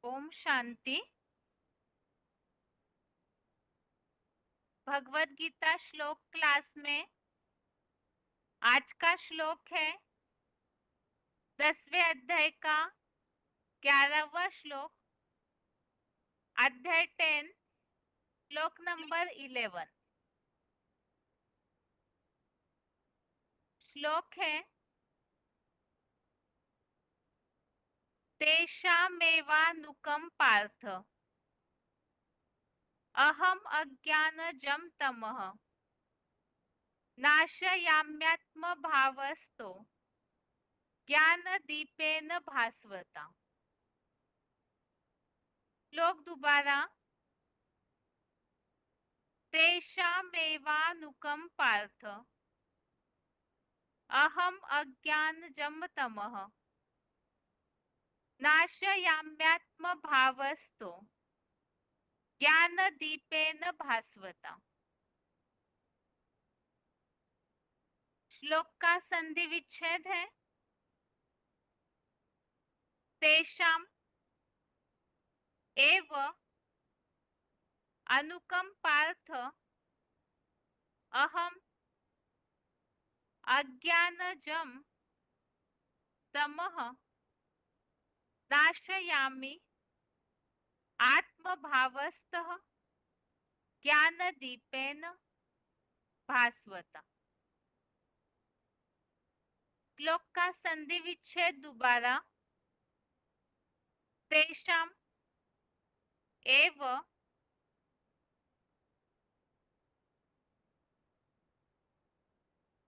ओम शांति। भगवत गीता श्लोक क्लास में आज का श्लोक है 10वें अध्याय का 11वां श्लोक, अध्याय 10, श्लोक नंबर 11। श्लोक है तेषामेवानुकं पार्थ अहम अज्ञानजं तमः नाशयाम्यात्म भावस्तो ज्ञानदीपेन भास्वता। श्लोक दोबारा। तेषामेवानुकं पार्थ अहम अज्ञानजं तमः नाशयाम्यात्म भावस्तो ज्ञानदीपेन भास्वता। श्लोक का संधि विच्छेद है तेषाम एव अनुकम पार्थ अहम अज्ञानजं तमः नाशयामि आत्मभावस्तः ज्ञानदीपेन भास्वता। श्लोक का संधि विच्छेद दोबारा। तेषाम एव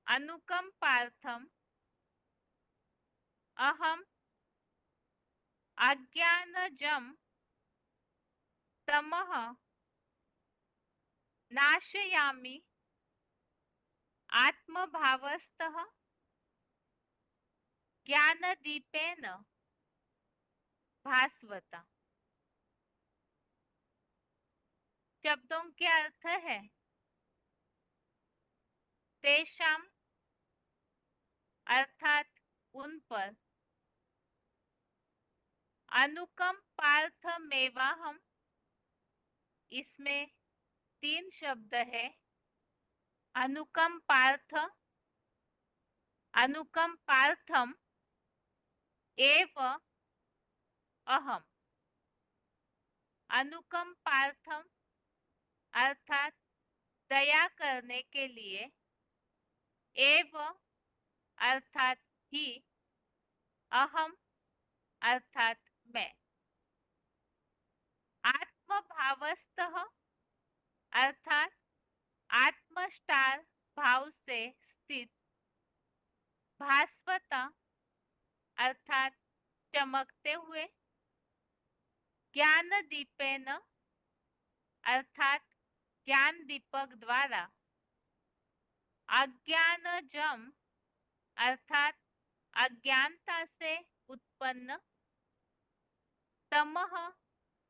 अनुकम पार्थम अहम अज्ञानजं तमः नाशयामि आत्मभावस्तः ज्ञानदीपेन भास्वता। शब्दों के अर्थ है तेषाम अर्थात उन पर, अनुकम पार्थ मेवाहम, इसमें 3 शब्द है। अनुकम पार्थ, अनुकम पार्थम एव अहम। अनुकम पार्थम अर्थात दया करने के लिए, एव अर्थात ही, अहम अर्थात मैं। आत्मभावस्तः अर्थात आत्मस्टार भाव से स्थित, भास्वता अर्थात चमकते हुए, ज्ञान दीपेन अर्थात ज्ञान दीपक द्वारा, अज्ञानजम अर्थात अज्ञानता से उत्पन्न, तमः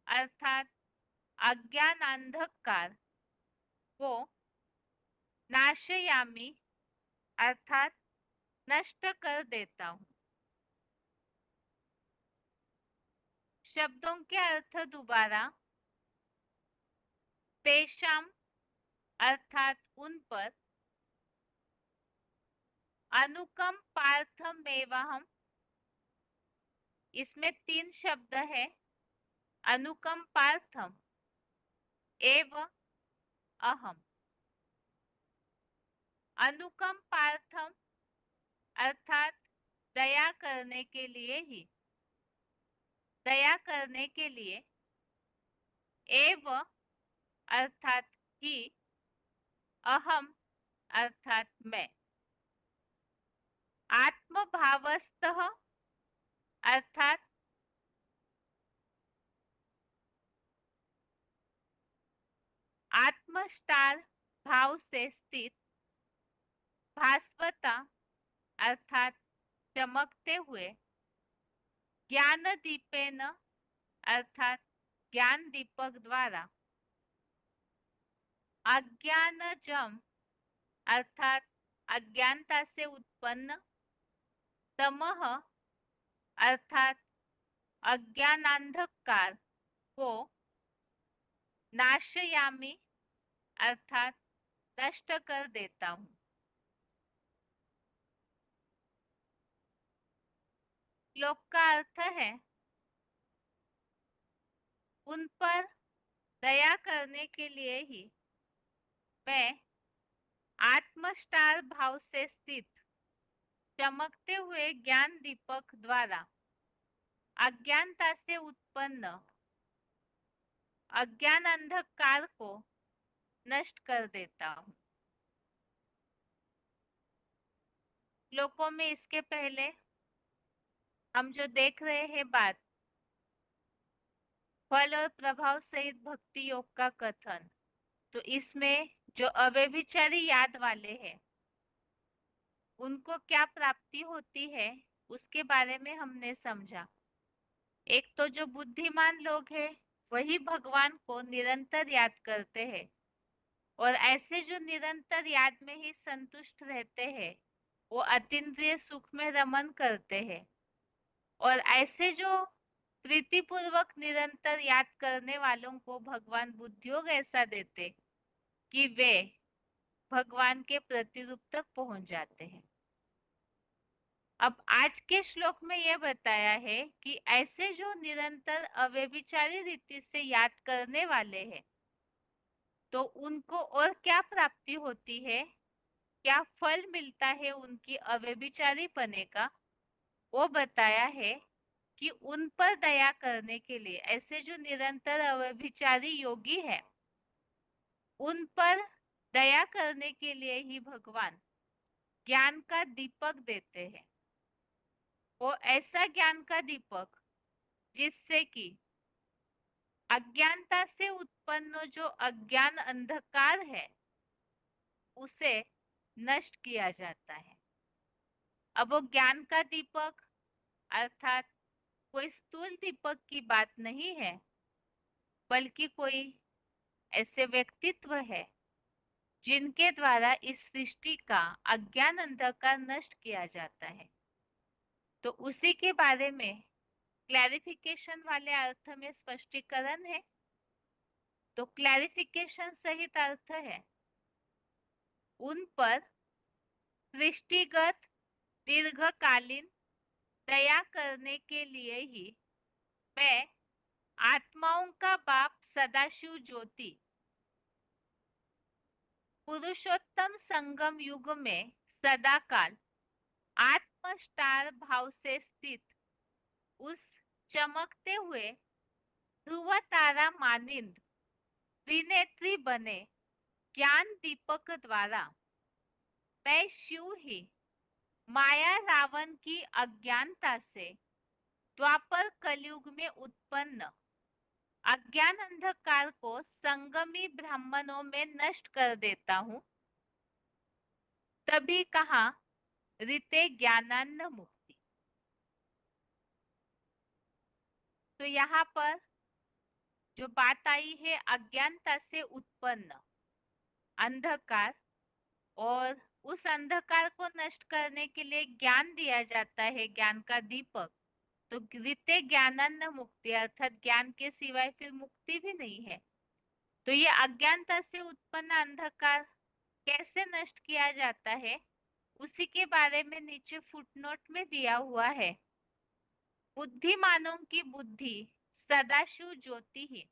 अर्थात अज्ञान अंधकार को, नाशयामी अर्थात नष्ट कर देता हूँ। शब्दों के अर्थ दोबारा। तेषाम अर्थात उन पर, अनुकम पार्थमेवाहम, इसमें 3 शब्द है। अनुकम पार्थम एव अहम। अनुकम पार्थम अर्थात दया करने के लिए ही, दया करने के लिए, एव अर्थात ही, अहम अर्थात मैं। आत्मभावस्तः अर्थात आत्मस्टार भाव से स्थित, भास्वता अर्थात चमकते हुए, ज्ञान दीपेन अर्थात ज्ञान दीपक द्वारा, अज्ञानजम अर्थात अज्ञानता से उत्पन्न, तमः अर्थात अज्ञानांधकार को नाशयामि अर्थात नष्ट कर देता हूँ। श्लोक का अर्थ है, उन पर दया करने के लिए ही मैं आत्मस्टार भाव से स्थित चमकते हुए ज्ञान दीपक द्वारा अज्ञानता से उत्पन्न अज्ञान अंधकार को नष्ट कर देता हूँ। श्लोकों में इसके पहले हम जो देख रहे हैं बात, फल और प्रभाव सहित भक्ति योग का कथन, तो इसमें जो अव्यभिचारी याद वाले हैं उनको क्या प्राप्ति होती है उसके बारे में हमने समझा। एक तो जो बुद्धिमान लोग हैं वही भगवान को निरंतर याद करते हैं, और ऐसे जो निरंतर याद में ही संतुष्ट रहते हैं वो अतीन्द्रिय सुख में रमन करते हैं। और ऐसे जो प्रीतिपूर्वक निरंतर याद करने वालों को भगवान बुद्धियोग ऐसा देते कि वे भगवान के प्रतिरूप तक पहुंच जाते हैं। अब आज के श्लोक में यह बताया है कि ऐसे जो निरंतर अव्यभिचारी रीति से याद करने वाले हैं तो उनको और क्या प्राप्ति होती है, क्या फल मिलता है उनकी अव्यभिचारी पने का, वो बताया है कि उन पर दया करने के लिए ऐसे जो निरंतर अव्यभिचारी योगी है उन पर दया करने के लिए ही भगवान ज्ञान का दीपक देते हैं। वो ऐसा ज्ञान का दीपक जिससे कि अज्ञानता से उत्पन्न जो अज्ञान अंधकार है उसे नष्ट किया जाता है। अब वो ज्ञान का दीपक अर्थात कोई स्थूल दीपक की बात नहीं है, बल्कि कोई ऐसे व्यक्तित्व है जिनके द्वारा इस सृष्टि का अज्ञान अंधकार नष्ट किया जाता है। तो उसी के बारे में क्लैरिफिकेशन वाले अर्थ में स्पष्टीकरण है। तो क्लैरिफिकेशन सहित अर्थ है, उन पर सृष्टिगत दीर्घकालीन दया करने के लिए ही मैं आत्माओं का बाप सदाशिव ज्योति पुरुषोत्तम संगम युग में सदाकाल आत्मस्टार भाव से स्थित उस चमकते हुए ध्रुव तारा मानिंद त्रिनेत्री बने ज्ञान दीपक द्वारा मैं शिव ही माया रावण की अज्ञानता से द्वापर कलयुग में उत्पन्न अज्ञान अंधकार को संगमी ब्राह्मणों में नष्ट कर देता हूँ। तभी कहा रीते ज्ञानान्न मुक्ति। तो यहाँ पर जो बात आई है अज्ञानता से उत्पन्न अंधकार, और उस अंधकार को नष्ट करने के लिए ज्ञान दिया जाता है, ज्ञान का दीपक। तो रीते ज्ञानान्न मुक्ति अर्थात ज्ञान के सिवाय फिर मुक्ति भी नहीं है। तो ये अज्ञानता से उत्पन्न अंधकार कैसे नष्ट किया जाता है उसी के बारे में नीचे फुटनोट में दिया हुआ है। बुद्धिमानों की बुद्धि सदाशिव ज्योति ही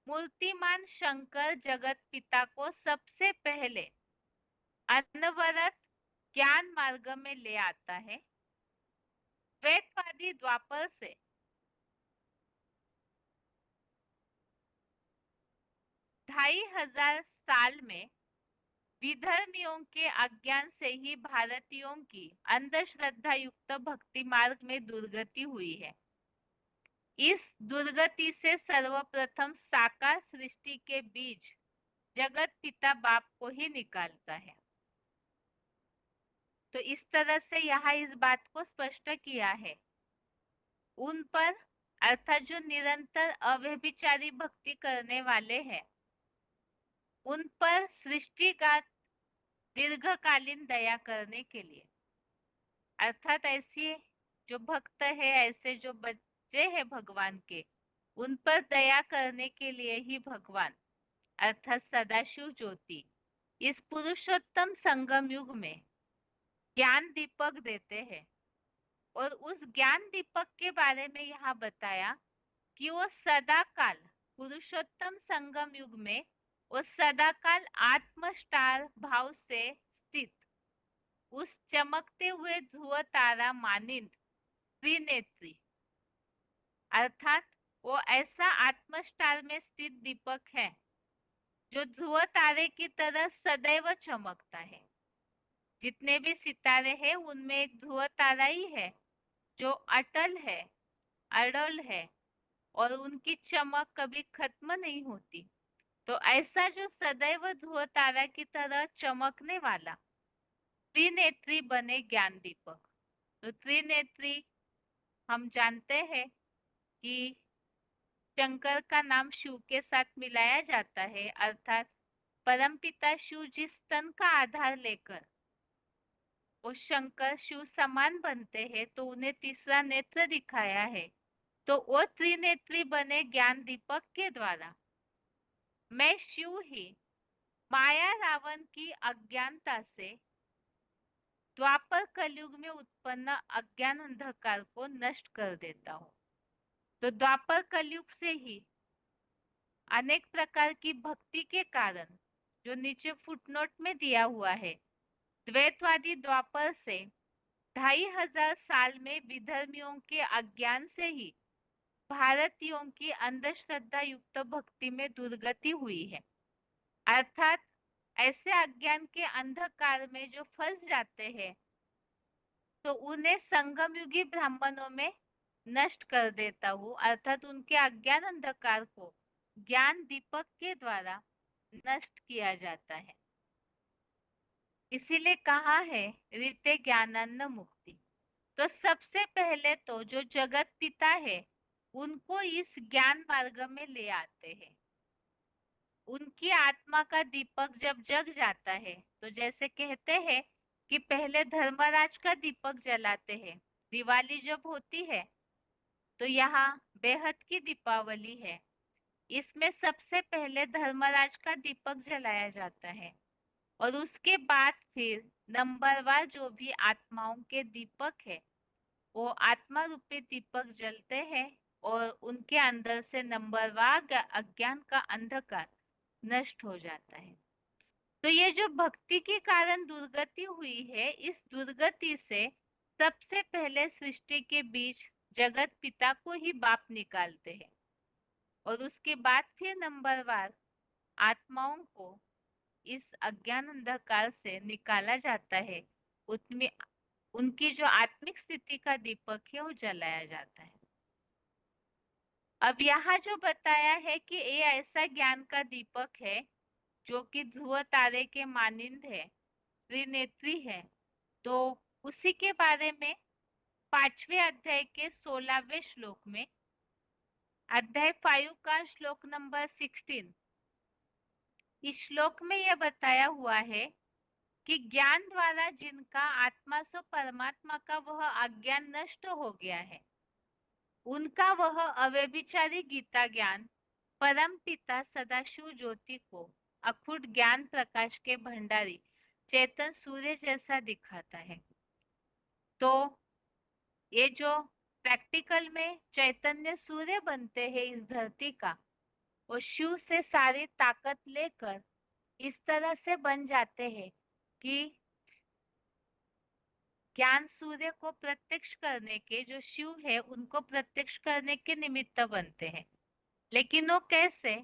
मूर्तिमान शंकर जगत पिता को सबसे पहले अनवरत ज्ञान मार्ग में ले आता है। द्वैतवादी द्वापर से 2500 साल में विधर्मियों के अज्ञान से ही भारतीयों की अंधश्रद्धा युक्त भक्ति मार्ग में दुर्गति हुई है। इस दुर्गति से सर्वप्रथम साकार सृष्टि के बीज जगत पिता बाप को ही निकालता है। तो इस तरह से यहाँ इस बात को स्पष्ट किया है, उन पर अर्थात जो निरंतर अव्यभिचारी भक्ति करने वाले हैं उन पर सृष्टि का दीर्घकालीन दया करने के लिए, अर्थात ऐसी जो भक्त है, ऐसे जो भेजे हैं भगवान के, उन पर दया करने के लिए ही भगवान अर्थात सदाशिव ज्योति इस पुरुषोत्तम संगम युग में ज्ञान दीपक देते हैं। और उस ज्ञान दीपक के बारे में यहाँ बताया कि वो सदा काल पुरुषोत्तम संगम युग में वो सदा काल आत्म स्टार भाव से स्थित उस चमकते हुए ध्रुव तारा मानिंद त्रिनेत्री अर्थात वो ऐसा आत्म स्टार में स्थित दीपक है जो ध्रुव तारे की तरह सदैव चमकता है। जितने भी सितारे हैं उनमें एक ध्रुव तारा ही है जो अटल है, अड़ल है और उनकी चमक कभी खत्म नहीं होती। तो ऐसा जो सदैव ध्रुव तारा की तरह चमकने वाला त्रिनेत्री बने ज्ञान दीपक। तो त्रिनेत्री हम जानते हैं कि शंकर का नाम शिव के साथ मिलाया जाता है, अर्थात परमपिता शिव जिस तन का आधार लेकर वो शंकर शिव समान बनते हैं तो उन्हें तीसरा नेत्र दिखाया है। तो वो त्रिनेत्री बने ज्ञान दीपक के द्वारा मैं शिव ही माया रावण की अज्ञानता से द्वापर कलयुग में उत्पन्न अज्ञान अंधकार को नष्ट कर देता हूँ। तो द्वापर कलयुग से ही अनेक प्रकार की भक्ति के कारण जो नीचे फुटनोट में दिया हुआ है, द्वैतवादी द्वापर से 2500 साल में विधर्मियों के अज्ञान से ही भारतीयों की अंधश्रद्धा युक्त भक्ति में दुर्गति हुई है। अर्थात ऐसे अज्ञान के अंधकार में जो फंस जाते हैं तो उन्हें संगम युगी ब्राह्मणों में नष्ट कर देता हूँ, अर्थात उनके अज्ञान अंधकार को ज्ञान दीपक के द्वारा नष्ट किया जाता है। इसीलिए कहा है रीते ज्ञानान्न मुक्ति। तो सबसे पहले तो जो जगत पिता है उनको इस ज्ञान मार्ग में ले आते हैं। उनकी आत्मा का दीपक जब जग जाता है तो जैसे कहते हैं कि पहले धर्मराज का दीपक जलाते हैं। दिवाली जब होती है तो यहाँ बेहद की दीपावली है, इसमें सबसे पहले धर्मराज का दीपक जलाया जाता है और उसके बाद फिर नंबरवार जो भी आत्माओं के दीपक है वो आत्मा रूपी दीपक जलते हैं और उनके अंदर से नंबरवार अज्ञान का अंधकार नष्ट हो जाता है। तो ये जो भक्ति के कारण दुर्गति हुई है, इस दुर्गति से सबसे पहले सृष्टि के बीच जगत पिता को ही बाप निकालते हैं और उसके बाद फिर नंबरवार आत्माओं को इस अज्ञान अंधकार से निकाला जाता है। उसमें उनकी जो आत्मिक स्थिति का दीपक है वो जलाया जाता है। अब यहाँ जो बताया है कि ये ऐसा ज्ञान का दीपक है जो कि ध्रुव तारे के मानिंद है, त्रिनेत्री है। तो उसी के बारे में 5वें अध्याय के 16वें श्लोक में अध्याय 5 का श्लोक नंबर 16, इस श्लोक में यह बताया हुआ है कि ज्ञान द्वारा जिनका आत्मा सो परमात्मा का वह अज्ञान नष्ट हो गया है, उनका वह अव्यभिचारी गीता ज्ञान परम पिता सदाशिव ज्योति को अखुट ज्ञान प्रकाश के भंडारी चेतन सूर्य जैसा दिखाता है। तो ये जो प्रैक्टिकल में चैतन्य सूर्य बनते हैं इस धरती का, वो शिव से सारी ताकत लेकर इस तरह से बन जाते हैं कि ज्ञान सूर्य को प्रत्यक्ष करने के जो शिव है उनको प्रत्यक्ष करने के निमित्त बनते हैं। लेकिन वो कैसे?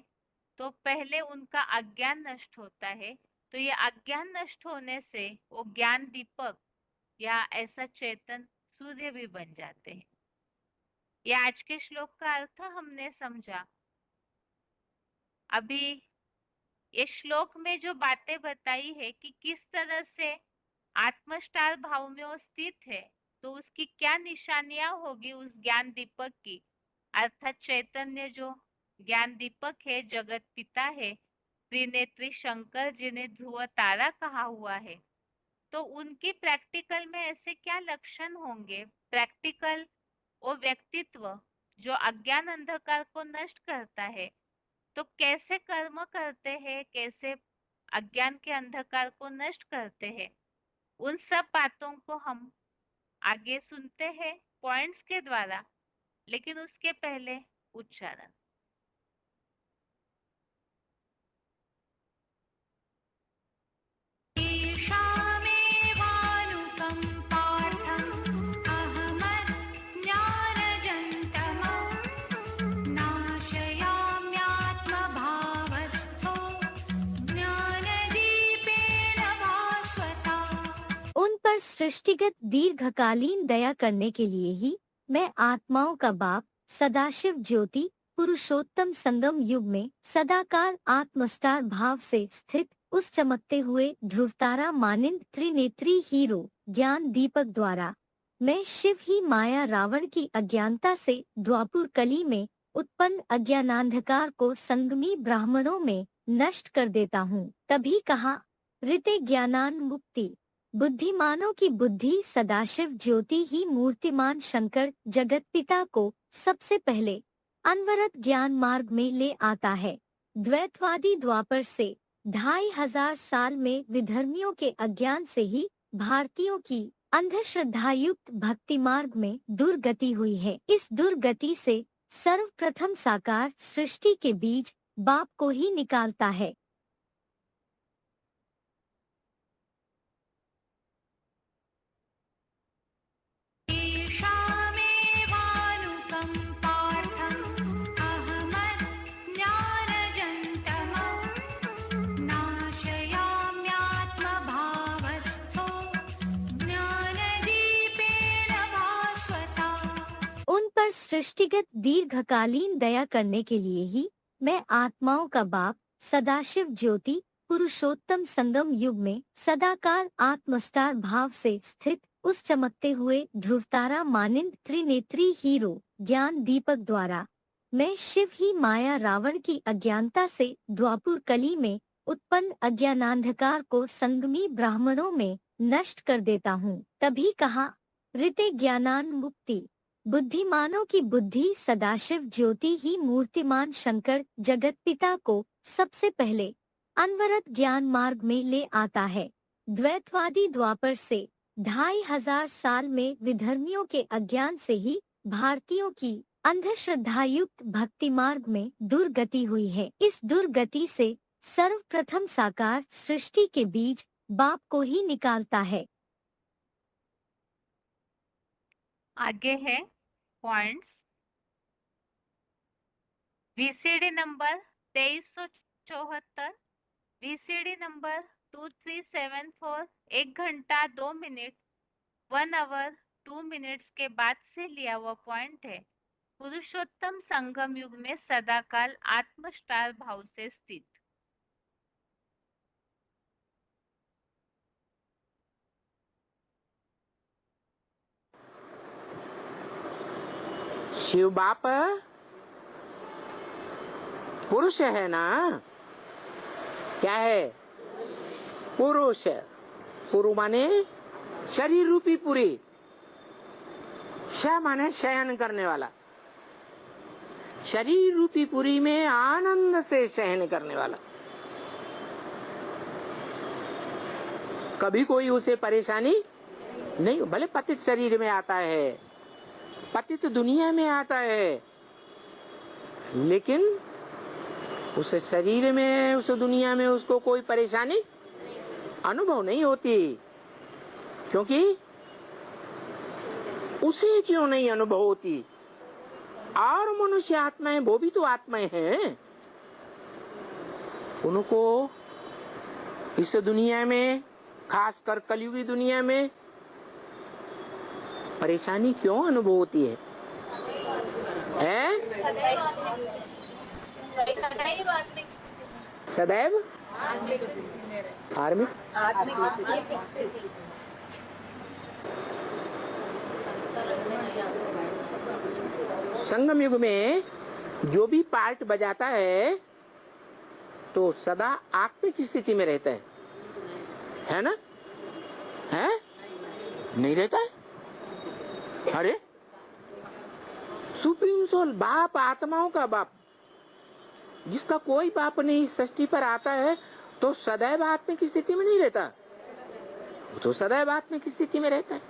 तो पहले उनका अज्ञान नष्ट होता है, तो ये अज्ञान नष्ट होने से वो ज्ञान दीपक या ऐसा चेतन सूर्य भी बन जाते हैं। ये आज के श्लोक का अर्थ हमने समझा। अभी ये श्लोक में जो बातें बताई है कि किस तरह से आत्मस्टार भाव में वो स्थित है, तो उसकी क्या निशानियां होगी उस ज्ञान दीपक की, अर्थात चैतन्य जो ज्ञान दीपक है, जगत पिता है, त्रिनेत्री शंकर जिन्हें ध्रुव तारा कहा हुआ है, तो उनकी प्रैक्टिकल में ऐसे क्या लक्षण होंगे, प्रैक्टिकल वो व्यक्तित्व जो अज्ञान अंधकार को नष्ट करता है। तो कैसे कर्म करते हैं, कैसे अज्ञान के अंधकार को नष्ट करते हैं, उन सब बातों को हम आगे सुनते हैं पॉइंट्स के द्वारा। लेकिन उसके पहले उच्चारण। उन पर सृष्टिगत दीर्घकालीन दया करने के लिए ही मैं आत्माओं का बाप सदाशिव ज्योति पुरुषोत्तम संगम युग में सदाकाल आत्मस्टार भाव से स्थित उस चमकते हुए ध्रुवतारा मानिंद त्रिनेत्री हीरो ज्ञान दीपक द्वारा मैं शिव ही माया रावण की अज्ञानता से द्वापुर कली में उत्पन्न अज्ञानांधकार को संगमी ब्राह्मणों में नष्ट कर देता हूँ। तभी कहा ऋते ज्ञानान मुक्ति। बुद्धिमानों की बुद्धि सदाशिव ज्योति ही मूर्तिमान शंकर जगत पिता को सबसे पहले अनवरत ज्ञान मार्ग में ले आता है। द्वैतवादी द्वापर से 2500 साल में विधर्मियों के अज्ञान से ही भारतीयों की अंधश्रद्धायुक्त भक्ति मार्ग में दुर्गति हुई है। इस दुर्गति से सर्वप्रथम साकार सृष्टि के बीज बाप को ही निकालता है। उन पर सृष्टिगत दीर्घकालीन दया करने के लिए ही मैं आत्माओं का बाप सदाशिव ज्योति पुरुषोत्तम संगम युग में सदाकाल आत्मस्टार भाव से स्थित उस चमकते हुए ध्रुवतारा मानिंद त्रिनेत्री हीरो ज्ञान दीपक द्वारा मैं शिव ही माया रावण की अज्ञानता से द्वापुर कली में उत्पन्न अज्ञानांधकार को संगमी ब्राह्मणों में नष्ट कर देता हूँ। तभी कहा ऋते ज्ञानान मुक्ति। बुद्धिमानों की बुद्धि सदाशिव ज्योति ही मूर्तिमान शंकर जगत पिता को सबसे पहले अनवरत ज्ञान मार्ग में ले आता है। द्वैतवादी द्वापर से 2500 साल में विधर्मियों के अज्ञान से ही भारतीयों की अंधश्रद्धायुक्त भक्ति मार्ग में दुर्गति हुई है। इस दुर्गति से सर्वप्रथम साकार सृष्टि के बीज बाप को ही निकालता है। आगे है points. VCD number 2374, VCD number 2374 1 घंटा 2 मिनट 1 आवर 2 मिनट्स के बाद से लिया हुआ पॉइंट है। पुरुषोत्तम संगम युग में सदाकाल आत्मस्टार भाव से स्थित। शिव बाप पुरुष है ना? क्या है? पुरुष। पुरु माने शरीर रूपी पुरी। श माने शयन करने वाला। शरीर रूपी पुरी में आनंद से शयन करने वाला। कभी कोई उसे परेशानी नहीं। भले पतित शरीर में आता है, पतित दुनिया में आता है, लेकिन उस शरीर में उस दुनिया में उसको कोई परेशानी अनुभव नहीं होती। क्योंकि उसे क्यों नहीं अनुभव होती? और मनुष्य आत्माएं, वो भी तो आत्माएं हैं। उनको इस दुनिया में, खासकर कलयुगी दुनिया में परेशानी क्यों अनुभव होती है? सदैव आर्मिक संगम युग में जो भी पार्ट बजाता है तो सदा आत्मिक स्थिति में रहता है ना? है नहीं रहता है? अरे सुप्रीम सोल, बाप, आत्माओं का बाप, जिसका कोई बाप नहीं सृष्टि पर आता है तो सदैव आत्मा की स्थिति में नहीं रहता, वो तो सदैव आत्मा की स्थिति में रहता है।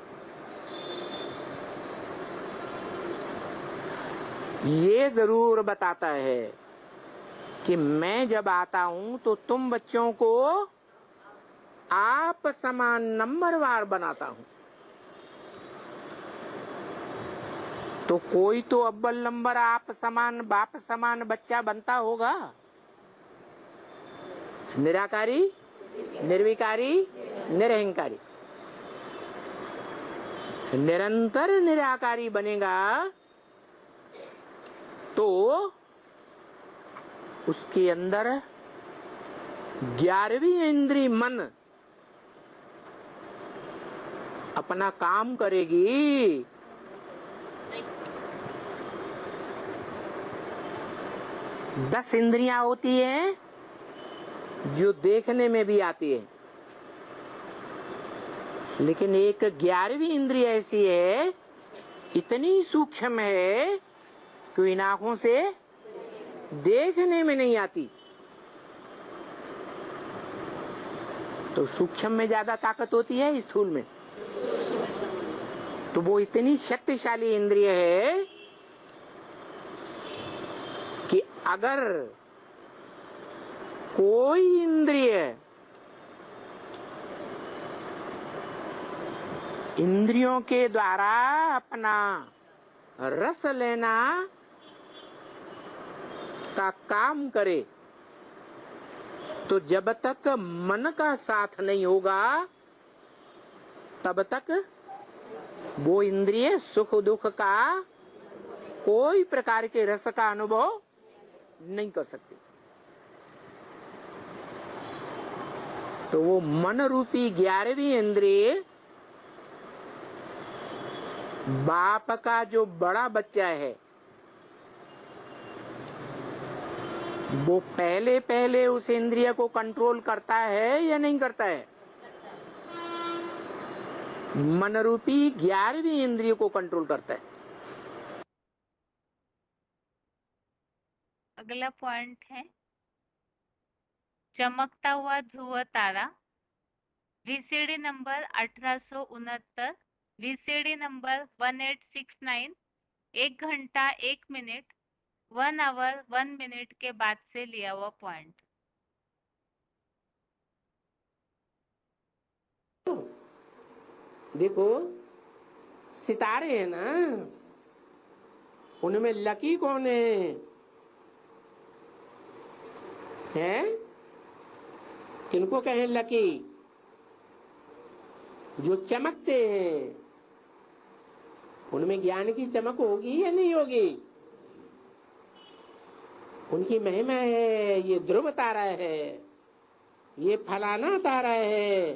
ये जरूर बताता है कि मैं जब आता हूं तो तुम बच्चों को आप समान नंबरवार बनाता हूं। तो कोई तो अव्वल नंबर आप समान बाप समान बच्चा बनता होगा। निराकारी, निर्विकारी, निरहंकारी। निरंतर निराकारी बनेगा तो उसके अंदर 11वीं इंद्री मन अपना काम करेगी। दस इंद्रियां होती हैं जो देखने में भी आती है, लेकिन एक 11वीं इंद्रिय ऐसी है, इतनी सूक्ष्म है कि इन आंखों से देखने में नहीं आती। तो सूक्ष्म में ज्यादा ताकत होती है स्थूल में। तो वो इतनी शक्तिशाली इंद्रिय है कि अगर कोई इंद्रिय इंद्रियों के द्वारा अपना रस लेना का काम करे तो जब तक मन का साथ नहीं होगा तब तक वो इंद्रिय सुख दुख का कोई प्रकार के रस का अनुभव नहीं कर सकती। तो वो मन रूपी 11वीं इंद्रिय बाप का जो बड़ा बच्चा है वो पहले पहले उस इंद्रिय को कंट्रोल करता है या नहीं करता है? मन रूपी 11वीं इंद्रिय को कंट्रोल करता है। अगला पॉइंट है चमकता हुआ ध्रुव तारा, वीसीडी नंबर 1869, वीसीडी नंबर 1869, 1 घंटा 1 मिनट 1 आवर 1 मिनट के बाद से लिया हुआ पॉइंट। देखो सितारे हैं ना, उनमें लकी कौन है? किनको कहें लकी? जो चमकते हैं। उनमें ज्ञान की चमक होगी या नहीं होगी? उनकी महिमा है, ये ध्रुव तारा है, ये फलाना तारा है।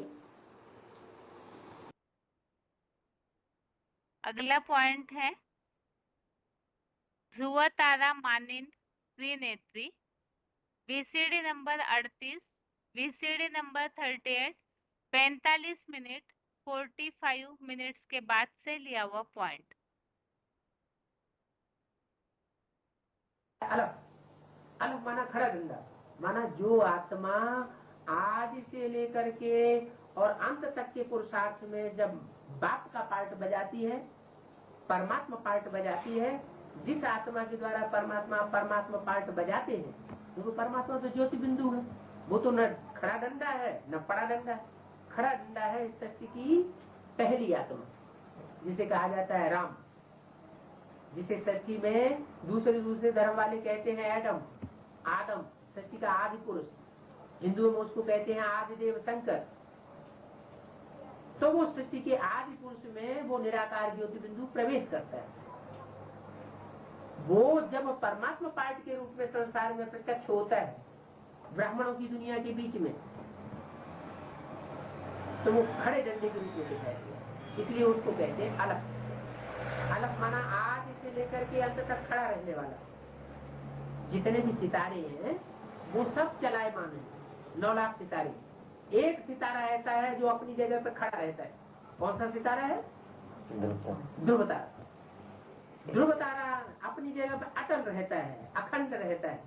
अगला पॉइंट है ध्रुव तारा मानिंद त्रिनेत्री, VCD number 38, VCD number 38, 45 minute 45 minutes के बाद से लिया हुआ पॉइंट। अलग अलग माना खड़ा डंडा, माना जो आत्मा आज से लेकर के और अंत तक के पुरुषार्थ में जब बाप का पार्ट बजाती है, परमात्मा पार्ट बजाती है, जिस आत्मा के द्वारा परमात्मा पार्ट बजाते हैं, क्योंकि परमात्मा तो ज्योति बिंदु है, वो तो न खड़ा डंडा है न पड़ा डंडा है। खड़ा डंडा है इस सृष्टि की पहली आत्मा, जिसे कहा जाता है राम, जिसे सृष्टि में दूसरे धर्म वाले कहते हैं एडम, आदम, सृष्टि का आदि पुरुष। हिंदुओं में उसको कहते हैं आदिदेव शंकर। तो वो सृष्टि के आदि पुरुष में वो निराकार ज्योति बिंदु प्रवेश करता है। वो जब परमात्मा पार्ट के रूप में संसार में प्रत्यक्ष होता है ब्राह्मणों की दुनिया के बीच में, तो वो खड़े डंडे के रूप में दिखाई दिया, इसलिए उसको कहते हैं अलग। अलग माना आज से लेकर के अंत तक खड़ा रहने वाला। जितने भी सितारे हैं वो सब चलायमान है, 9 लाख सितारे। एक सितारा ऐसा है जो अपनी जगह पे खड़ा रहता है। कौन सा सितारा है? ध्रुव तारा। ध्रुव तारा अपनी जगह पर अटल रहता है, अखंड रहता है,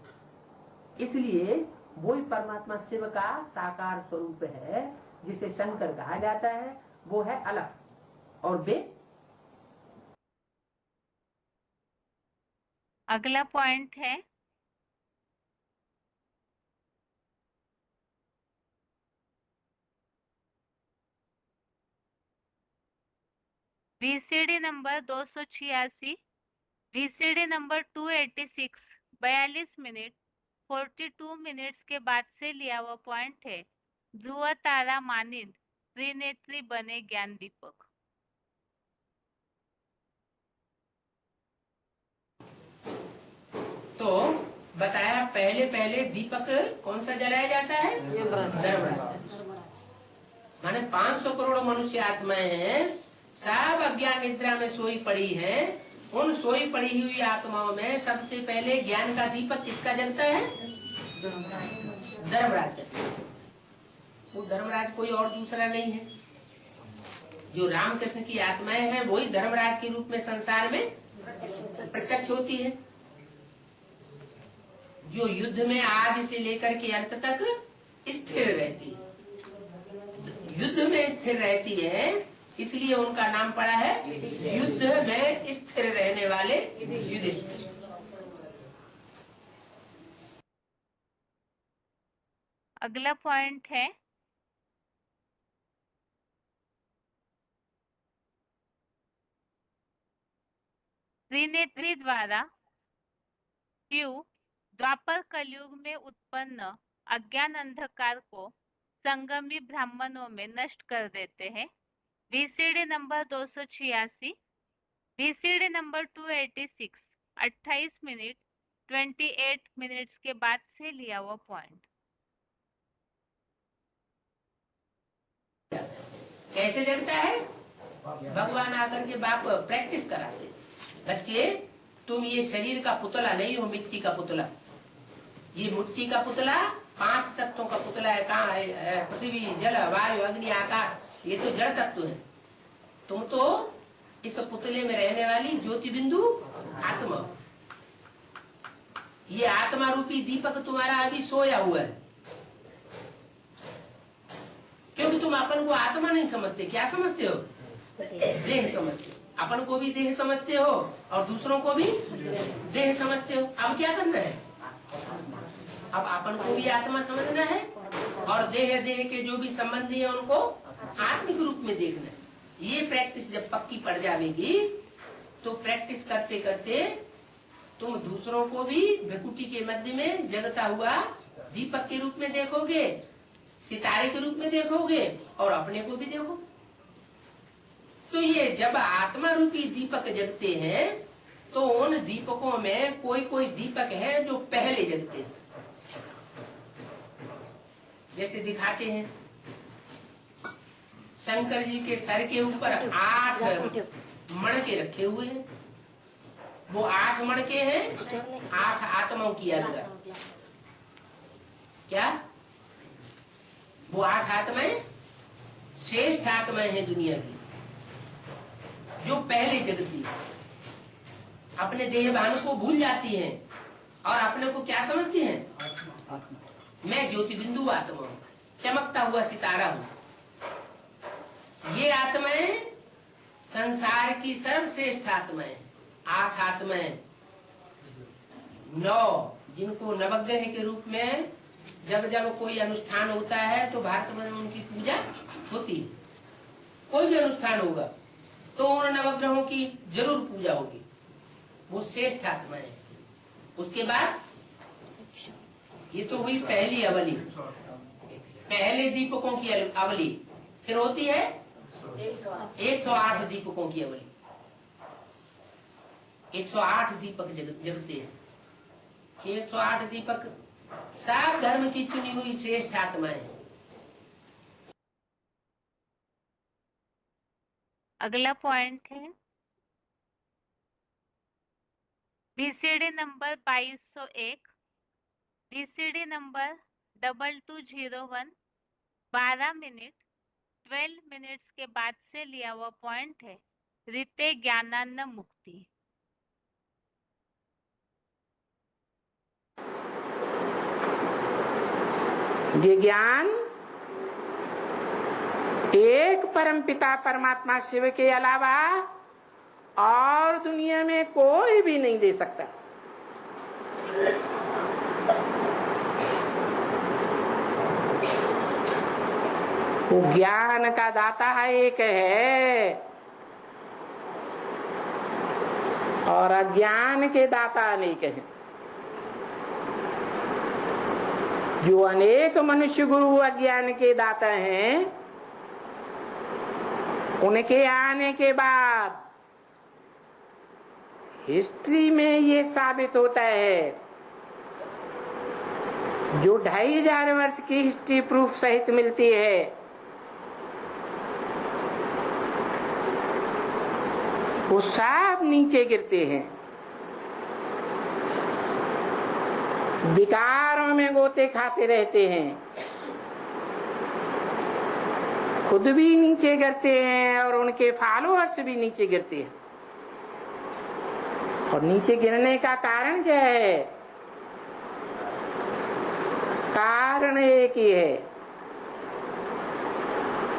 इसलिए वही परमात्मा शिव का साकार स्वरूप है, जिसे शंकर कहा जाता है। वो है अलग और वे। अगला पॉइंट है VCD number 286, VCD number 286 42 minute 42 minutes के बाद से लिया हुआ पॉइंट है। ध्रुव तारा मानिंद त्रिनेत्री बने ज्ञान दीपक। तो बताया पहले पहले दीपक कौन सा जलाया जाता है? धर्मराज। माने 500 करोड़ मनुष्य आत्माएं हैं, सब अज्ञान निद्रा में सोई पड़ी है। उन सोई पड़ी हुई आत्माओं में सबसे पहले ज्ञान का दीपक किसका जलता है? धर्मराज का। वो धर्मराज कोई और दूसरा नहीं है। जो रामकृष्ण की आत्माएं हैं वही धर्मराज के रूप में संसार में प्रत्यक्ष होती है, जो युद्ध में आज से लेकर के अंत तक स्थिर रहती है। युद्ध में स्थिर रहती है, इसलिए उनका नाम पड़ा है युद्ध में स्थिर रहने वाले युधिष्ठिर। अगला पॉइंट है त्रिनेत्री द्वारा शिव द्वापर कलयुग में उत्पन्न अज्ञान अंधकार को संगमी ब्राह्मणों में नष्ट कर देते हैं। VCD number 286, VCD number 286 28 minute 28 minutes के बाद से लिया हुआ पॉइंट। कैसे जलता है? भगवान आकर के बाप प्रैक्टिस कराते, बच्चे तुम ये शरीर का पुतला नहीं हो, मिट्टी का पुतला। ये मिट्टी का पुतला 5 तत्वों का पुतला है। कहाँ है? पृथ्वी, जल, वायु, अग्नि, आकाश। ये तो जड़ तत्व है। तुम तो इस पुतले में रहने वाली ज्योति बिंदु आत्मा। ये आत्मा रूपी दीपक तुम्हारा अभी सोया हुआ है, क्योंकि तुम अपन को आत्मा नहीं समझते। क्या समझते हो? देह समझते हो। अपन को भी देह समझते हो और दूसरों को भी देह समझते हो। अब क्या करना है? अब अपन को भी आत्मा समझना है और देह देह के जो भी संबंधी है उनको आत्मिक रूप में देखना है। ये प्रैक्टिस जब पक्की पड़ जाएगी तो प्रैक्टिस करते करते तुम दूसरों को भी भ्रकुटी के मध्य में जगता हुआ दीपक के रूप में देखोगे, सितारे के रूप में देखोगे और अपने को भी देखोगे। तो ये जब आत्मा रूपी दीपक जगते हैं तो उन दीपकों में कोई कोई दीपक है जो पहले जगते हैं। जैसे दिखाते हैं, शंकर जी के सर के ऊपर 8 मणके रखे हुए हैं। वो 8 मणके हैं 8 आत्माओं की अलग। क्या वो 8 आत्माएं श्रेष्ठ आत्माएं हैं दुनिया की, जो पहले जगती है। अपने देह भान को भूल जाती हैं और अपने को क्या समझती हैं? मैं ज्योति बिंदु आत्मा हूँ, चमकता हुआ सितारा हूँ। ये आत्माएं संसार की सर्वश्रेष्ठ आत्माएं, 8 आत्माएं। 9 जिनको नवग्रह के रूप में जब जब कोई अनुष्ठान होता है तो भारत में उनकी पूजा होती है। कोई भी अनुष्ठान होगा तो उन नवग्रहों की जरूर पूजा होगी। वो श्रेष्ठ आत्माएं। उसके बाद ये तो हुई पहली अवली, पहले दीपकों की अवली। फिर होती है 108 दीपकों की अवली। 108 दीपक जगते हैं। 108 दीपक सब धर्म की चुनी हुई श्रेष्ठ आत्माएं। अगला पॉइंट है VCD number 2201, VCD number 2201 12 minute 12 minutes के बाद से लिया हुआ पॉइंट है रीते ज्ञानान्न मुक्ति। ये ज्ञान एक परमपिता परमात्मा शिव के अलावा और दुनिया में कोई भी नहीं दे सकता। वो ज्ञान का दाता एक है और अज्ञान के दाता अनेक हैं। जो अनेक मनुष्य गुरु अज्ञान के दाता हैं, उनके आने के बाद हिस्ट्री में ये साबित होता है, जो 2500 वर्ष की हिस्ट्री प्रूफ सहित मिलती है, वो सब नीचे गिरते हैं, विकारों में गोते खाते रहते हैं, खुद भी नीचे गिरते हैं और उनके फॉलोअर्स भी नीचे गिरते हैं। और नीचे गिरने का कारण क्या है? कारण एक ही है,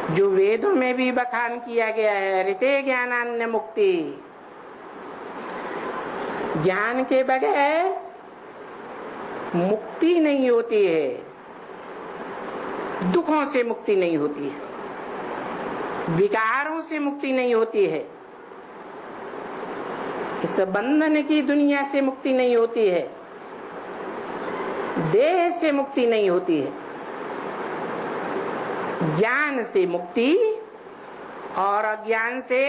जो वेदों में भी बखान किया गया है, ऋते ज्ञानान्य मुक्ति। ज्ञान के बगैर मुक्ति नहीं होती है, दुखों से मुक्ति नहीं होती है, विकारों से मुक्ति नहीं होती है, इस बंधन की दुनिया से मुक्ति नहीं होती है, देह से मुक्ति नहीं होती है। ज्ञान से मुक्ति और अज्ञान से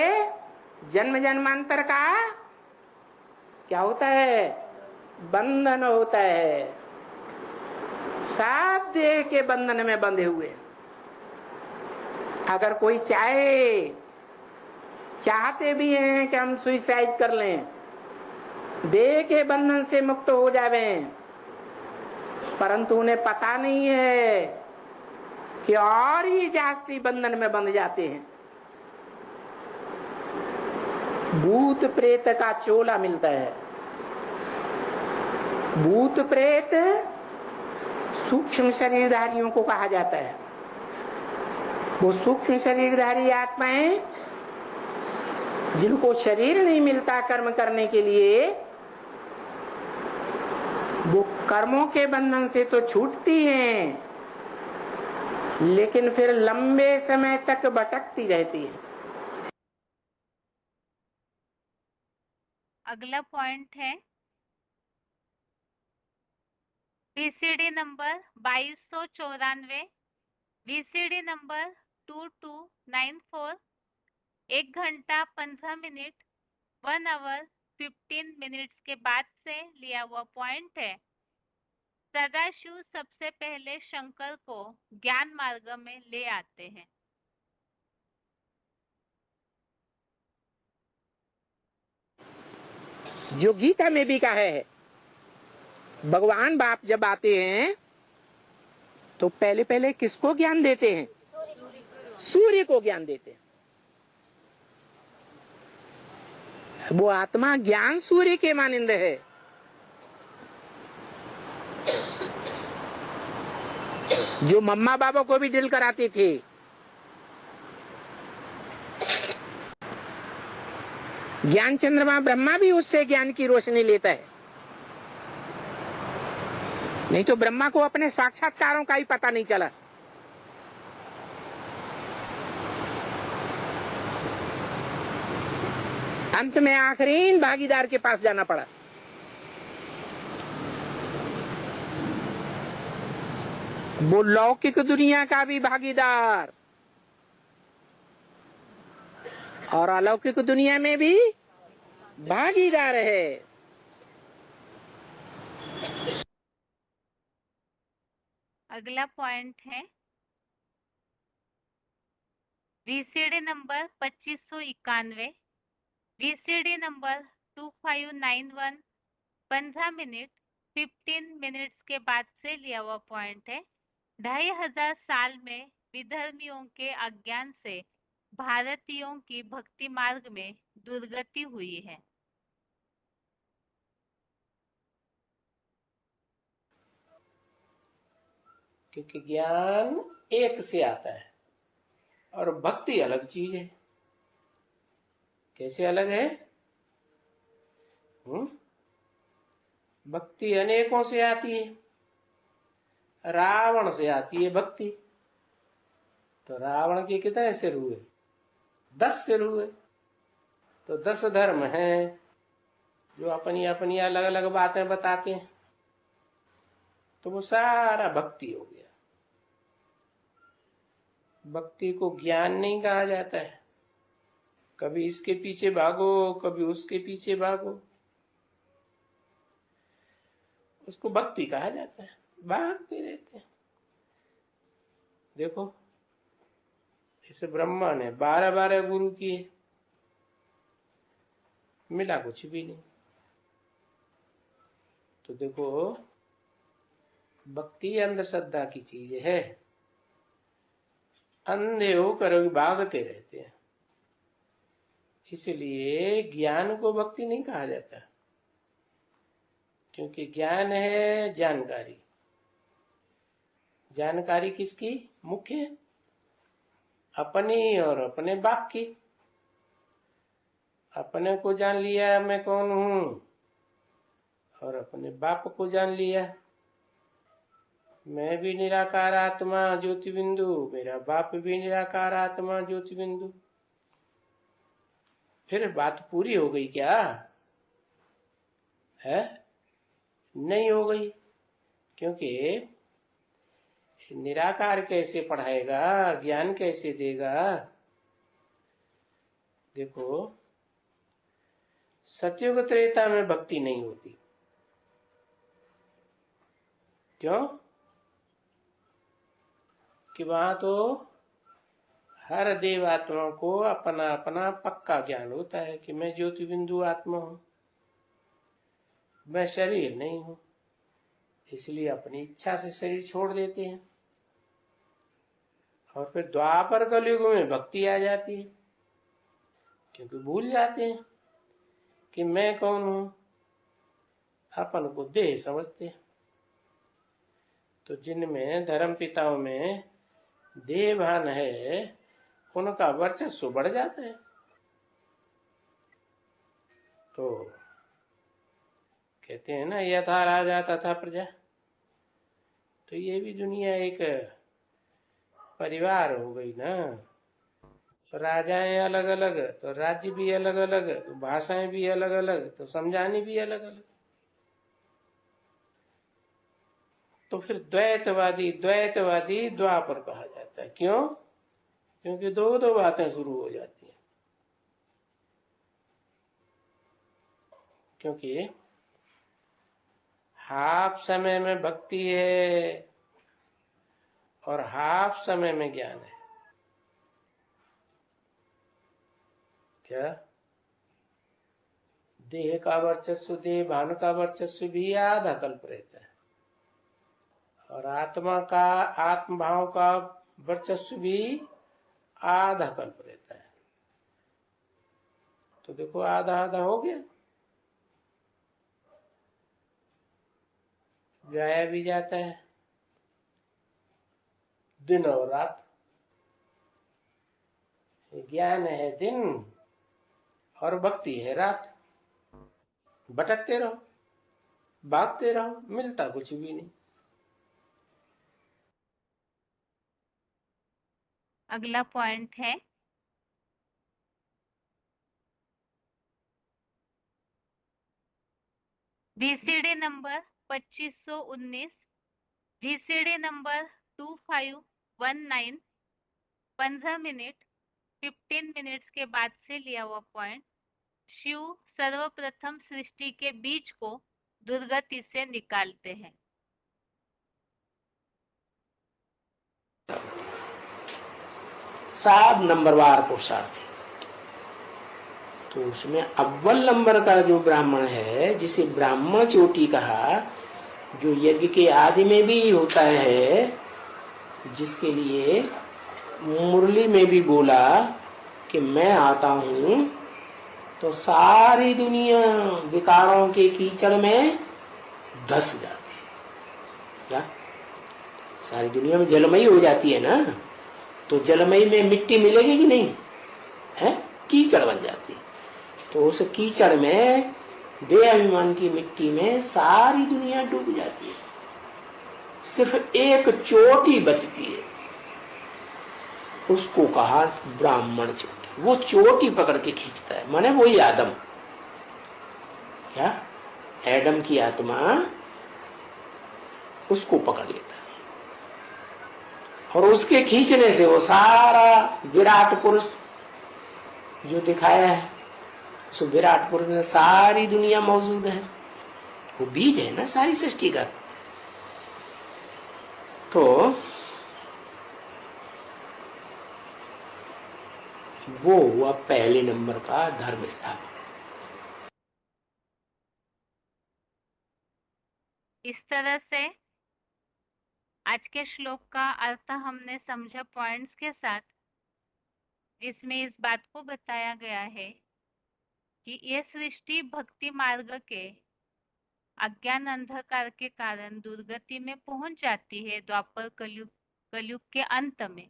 जन्म जन्मांतर का क्या होता है? बंधन होता है। सब देह के बंधन में बंधे हुए। अगर कोई चाहते भी हैं कि हम सुइसाइड कर लें, देह के बंधन से मुक्त हो जावें, परंतु उन्हें पता नहीं है कि और ही जास्ती बंधन में बंध जाते हैं। भूत प्रेत का चोला मिलता है। भूत प्रेत सूक्ष्म शरीरधारियों को कहा जाता है। वो सूक्ष्म शरीरधारी आत्माएं जिनको शरीर नहीं मिलता कर्म करने के लिए, वो कर्मों के बंधन से तो छूटती हैं, लेकिन फिर लंबे समय तक भटकती रहती है। अगला पॉइंट है वीसीडी नंबर 2294, वीसीडी नंबर 2294, 1 घंटा 15 मिनट 1 आवर 15 मिनट्स के बाद से लिया हुआ पॉइंट है। सदाशिव सबसे पहले शंकर को ज्ञान मार्ग में ले आते हैं। जो गीता में भी कहा है, भगवान बाप जब आते हैं तो पहले पहले किसको ज्ञान देते हैं? सूर्य को ज्ञान देते हैं। वो आत्मा ज्ञान सूर्य के मानिंद है। जो मम्मा बाबा को भी दिल कराती थी, ज्ञान चंद्रमा ब्रह्मा भी उससे ज्ञान की रोशनी लेता है। नहीं तो ब्रह्मा को अपने साक्षात्कारों का ही पता नहीं चला। अंत में आखिरी भागीदार के पास जाना पड़ा। वो लौकिक दुनिया का भी भागीदार और अलौकिक दुनिया में भी भागीदार है। अगला पॉइंट है VCD number 2591, VCD number 2591, 15 minute 15 minutes के बाद से लिया हुआ पॉइंट है। 2500 साल में विधर्मियों के अज्ञान से भारतीयों की भक्ति मार्ग में दुर्गति हुई है। क्योंकि ज्ञान एक से आता है और भक्ति अलग चीज है। कैसे अलग है? भक्ति अनेकों से आती है। रावण से आती है भक्ति। तो रावण के कितने सिर हुए? 10 सिर हुए। तो 10 धर्म हैं जो अपनी अपनी अलग अलग बातें बताते हैं। तो वो सारा भक्ति हो गया। भक्ति को ज्ञान नहीं कहा जाता है। कभी इसके पीछे भागो, कभी उसके पीछे भागो, उसको भक्ति कहा जाता है। भागते रहते हैं। देखो, इसे ब्रह्मा ने 12 गुरु किए, मिला कुछ भी नहीं। तो देखो, भक्ति अंधश्रद्धा की चीज है। अंधे होकर भागते रहते हैं। इसलिए ज्ञान को भक्ति नहीं कहा जाता, क्योंकि ज्ञान है जानकारी। जानकारी किसकी? मुख्य अपनी और अपने बाप की। अपने को जान लिया मैं कौन हूं, और अपने बाप को जान लिया मैं भी निराकार आत्मा ज्योति बिंदु, मेरा बाप भी निराकार आत्मा ज्योति बिंदु। फिर बात पूरी हो गई क्या? है? नहीं हो गई, क्योंकि निराकार कैसे पढ़ाएगा, ज्ञान कैसे देगा? देखो, सतयुग त्रेता में भक्ति नहीं होती। क्यों? कि वहां तो हर देवात्मा को अपना अपना पक्का ज्ञान होता है कि मैं ज्योति बिंदु आत्मा हूं, मैं शरीर नहीं हूं। इसलिए अपनी इच्छा से शरीर छोड़ देते हैं। और फिर द्वापर कलयुग में भक्ति आ जाती है, क्योंकि भूल जाते हैं कि मैं कौन हूं। अपन को देह समझते हैं। तो जिनमें धर्म पिताओं में देह भान है, उनका वर्चस्व बढ़ जाता है। तो कहते हैं ना, यथा राजा तथा प्रजा। तो ये भी दुनिया एक परिवार हो गई ना। राजाएं अलग अलग, तो राज्य भी अलग अलग, तो भाषाएं भी अलग अलग, तो समझानी भी अलग अलग। तो फिर द्वैतवादी द्वैतवादी द्वापर कहा जाता है। क्यों? क्योंकि दो दो बातें शुरू हो जाती हैं। क्योंकि हाफ समय में भक्ति है और हाफ समय में ज्ञान है। क्या? देह का वर्चस्व, देह भान का वर्चस्व भी आधा कल्प रहता है, और आत्मा का, आत्म भाव का वर्चस्व भी आधा कल्प रहता है। तो देखो, आधा आधा हो गया, जाया भी जाता है। दिन और रात, ज्ञान है दिन और भक्ति है रात। भटकते रहो, भागते रहो, मिलता कुछ भी नहीं। अगला पॉइंट है VCD number 2519, VCD number 2519, 15 minute 15 minutes के बाद से लिया हुआ पॉइंट। शिव सर्वप्रथम सृष्टि के बीज को दुर्गति से निकालते हैं। सात नंबरवार पुरुषार्थ है। तो उसमें अव्वल नंबर का जो ब्राह्मण है, जिसे ब्राह्मण चोटी कहा, जो यज्ञ के आदि में भी होता है, जिसके लिए मुरली में भी बोला कि मैं आता हूं, तो सारी दुनिया विकारों के कीचड़ में धस जाती है। क्या? सारी दुनिया में जलमयी हो जाती है ना, तो जलमयी में मिट्टी मिलेगी कि नहीं है, कीचड़ बन जाती है। तो उस कीचड़ में, बेअभिमान की मिट्टी में सारी दुनिया डूब जाती है, सिर्फ एक चोटी बचती है, उसको कहा ब्राह्मण चोटी। वो चोटी पकड़ के खींचता है, माने वही आदम, क्या एडम की आत्मा उसको पकड़ लेता है, और उसके खींचने से वो सारा विराट पुरुष जो दिखाया है, उस विराट पुरुष में सारी दुनिया मौजूद है। वो बीज है ना सारी सृष्टि का। तो वो हुआ पहले नंबर का धर्म स्थापक। इस तरह से आज के श्लोक का अर्थ हमने समझा पॉइंट्स के साथ, जिसमें इस बात को बताया गया है कि ये सृष्टि भक्ति मार्ग के अज्ञान अंधकार के कारण दुर्गति में पहुंच जाती है द्वापर कलयुग के अंत में।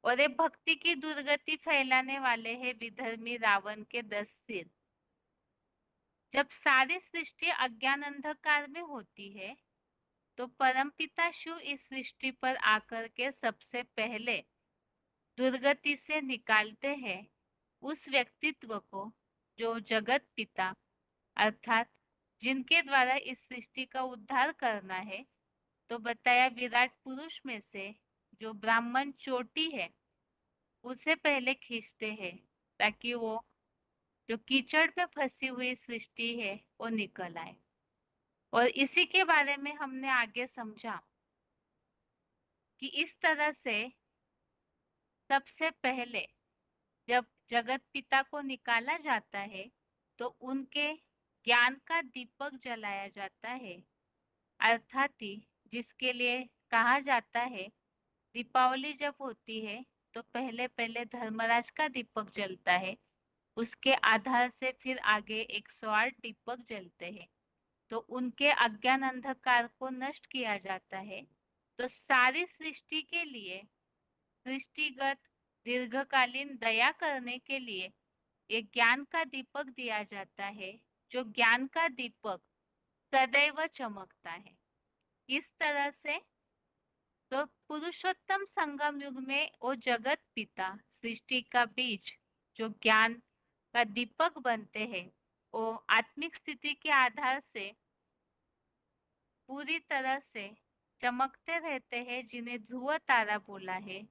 और ये भक्ति की दुर्गति फैलाने वाले हैं विधर्मी रावण के 10 सिर। जब सारी सृष्टि अज्ञान अंधकार में होती है तो परमपिता शिव इस सृष्टि पर आकर के सबसे पहले दुर्गति से निकालते हैं उस व्यक्तित्व को जो जगत पिता अर्थात जिनके द्वारा इस सृष्टि का उद्धार करना है। तो बताया विराट पुरुष में से जो ब्राह्मण चोटी है उसे पहले खींचते हैं, ताकि वो जो कीचड़ में फंसी हुई सृष्टि है वो निकल आए। और इसी के बारे में हमने आगे समझा कि इस तरह से सबसे पहले जब जगत पिता को निकाला जाता है तो उनके ज्ञान का दीपक जलाया जाता है, अर्थात ही जिसके लिए कहा जाता है दीपावली जब होती है तो पहले पहले धर्मराज का दीपक जलता है, उसके आधार से फिर आगे 108 दीपक जलते हैं, तो उनके अज्ञान अंधकार को नष्ट किया जाता है। तो सारी सृष्टि के लिए सृष्टिगत दीर्घकालीन दया करने के लिए एक ज्ञान का दीपक दिया जाता है, जो ज्ञान का दीपक सदैव चमकता है। इस तरह से तो पुरुषोत्तम संगम युग में वो जगत पिता सृष्टि का बीज जो ज्ञान का दीपक बनते हैं, वो आत्मिक स्थिति के आधार से पूरी तरह से चमकते रहते हैं, जिन्हें ध्रुव तारा बोला है।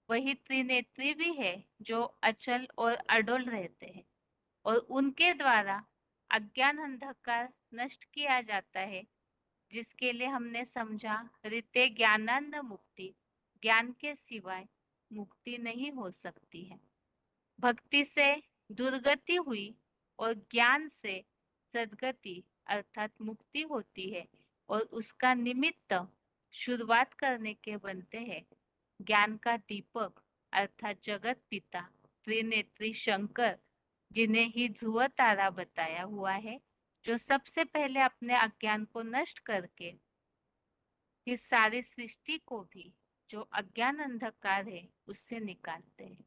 वही त्रिनेत्री भी है जो अचल और अडोल रहते हैं, और उनके द्वारा अज्ञान अंधकार नष्ट किया जाता है, जिसके लिए हमने समझा रीते ज्ञानानंद मुक्ति, ज्ञान के सिवाय मुक्ति नहीं हो सकती है। भक्ति से दुर्गति हुई और ज्ञान से सद्गति अर्थात मुक्ति होती है, और उसका निमित्त शुरुआत करने के बनते हैं ज्ञान का दीपक अर्थात जगत पिता त्रिनेत्री शंकर, जिन्हें ही ध्रुव तारा बताया हुआ है, जो सबसे पहले अपने अज्ञान को नष्ट करके इस सारी सृष्टि को भी जो अज्ञान अंधकार है उससे निकालते हैं।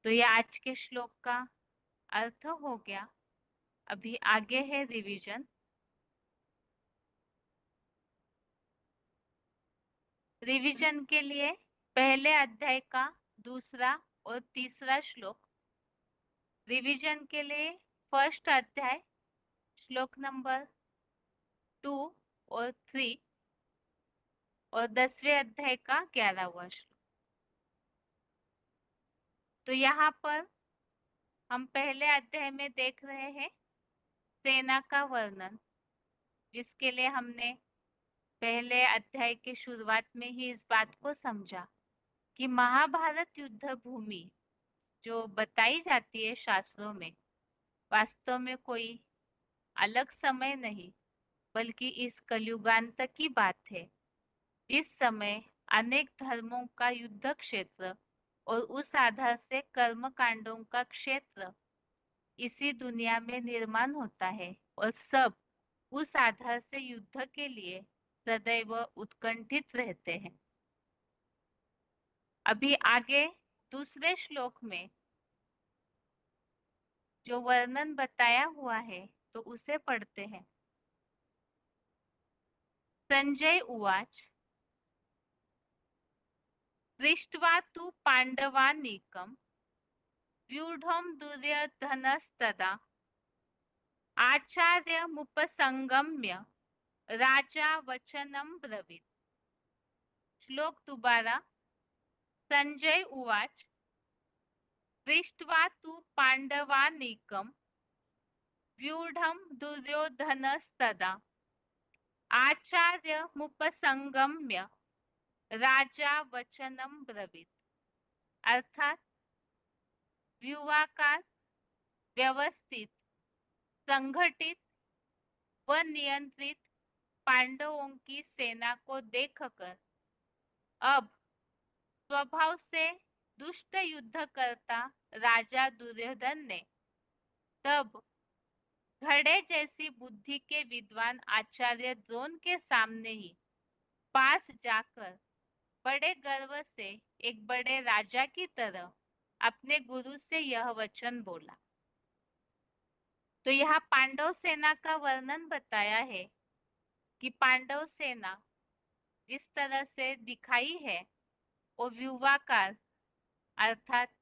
तो ये आज के श्लोक का अर्थ हो गया। अभी आगे है रिवीजन। रिवीजन के लिए पहले अध्याय का दूसरा और तीसरा श्लोक, रिवीजन के लिए फर्स्ट अध्याय श्लोक नंबर 2 और 3 और 10वें अध्याय का 11वां श्लोक। तो यहाँ पर हम पहले अध्याय में देख रहे हैं सेना का वर्णन, जिसके लिए हमने पहले अध्याय के शुरुआत में ही इस बात को समझा कि महाभारत युद्ध भूमि जो बताई जाती है शास्त्रों में, वास्तव में कोई अलग समय नहीं बल्कि इस कलयुगांत की बात है। इस समय अनेक धर्मों का युद्ध क्षेत्र और उस आधार से कर्म कांडों का क्षेत्र इसी दुनिया में निर्माण होता है, और सब उस आधार से युद्ध के लिए सदैव उत्कंठित रहते हैं। अभी आगे दूसरे श्लोक में जो वर्णन बताया हुआ है तो उसे पढ़ते हैं। संजय उवाच दृष्ट्वा तु पाण्डवानीकम् व्यूढं दुर्योधनस्तदा आचार्यमुपसंगम्य राजा वचनं ब्रवीत्। श्लोक दोबारा। संजय उवाच दृष्ट्वा तु पाण्डवानीकम् व्यूढं दुर्योधनस्तदा आचार्यमुपसंगम्य राजा वचनं ब्रवीत्। अर्थात व्यूहाकार, व्यवस्थित, संगठित व नियंत्रित पांडवों की सेना को देखकर अब स्वभाव से दुष्ट युद्ध करता राजा दुर्योधन ने तब घड़े जैसी बुद्धि के विद्वान आचार्य द्रोण के सामने ही पास जाकर बड़े गर्व से एक बड़े राजा की तरह अपने गुरु से यह वचन बोला। तो यहाँ पांडव सेना का वर्णन बताया है कि पांडव सेना जिस तरह से दिखाई है वो व्यूहाकार अर्थात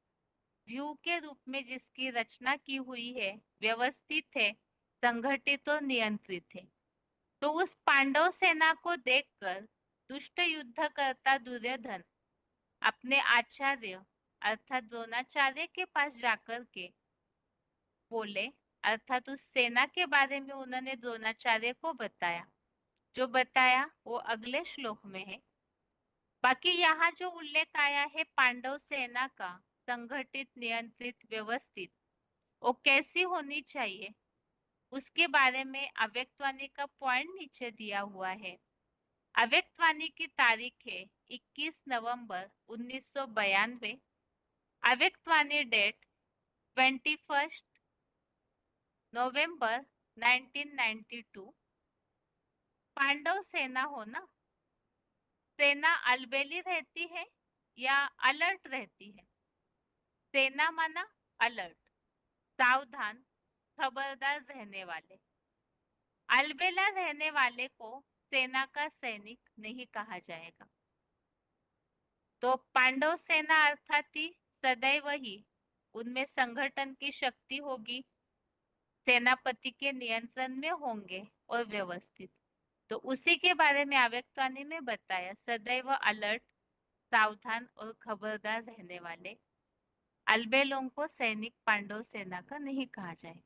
व्यू के रूप में जिसकी रचना की हुई है, व्यवस्थित है, संगठित और नियंत्रित है। तो उस पांडव सेना को देखकर दुष्ट युद्ध करता दुर्योधन अपने आचार्य अर्थात द्रोणाचार्य के पास जाकर के बोले, अर्थात उस सेना के बारे में उन्होंने द्रोणाचार्य को बताया। जो बताया वो अगले श्लोक में है। बाकी यहाँ जो उल्लेख आया है पांडव सेना का संगठित, नियंत्रित, व्यवस्थित, वो कैसी होनी चाहिए उसके बारे में अव्यक्तवाणी का पॉइंट नीचे दिया हुआ है। अव्यक्तवाणी की तारीख है 21 नवंबर 1992। अव्यक्तवाणी डेट 21 नवंबर 1992। पांडव सेना हो ना, सेना अलबेली रहती है या अलर्ट रहती है? सेना माना अलर्ट, सावधान, खबरदार रहने वाले। अलबेला रहने वाले को सेना का सैनिक नहीं कहा जाएगा। तो पांडव सेना अर्थात ही सदैव ही उनमें संगठन की शक्ति होगी, सेनापति के नियंत्रण में होंगे और व्यवस्थित। तो उसी के बारे में अव्यक्तवाणी में बताया, सदैव अलर्ट, सावधान और खबरदार रहने वाले। अलबेलों को सैनिक पांडव सेना का नहीं कहा जाए।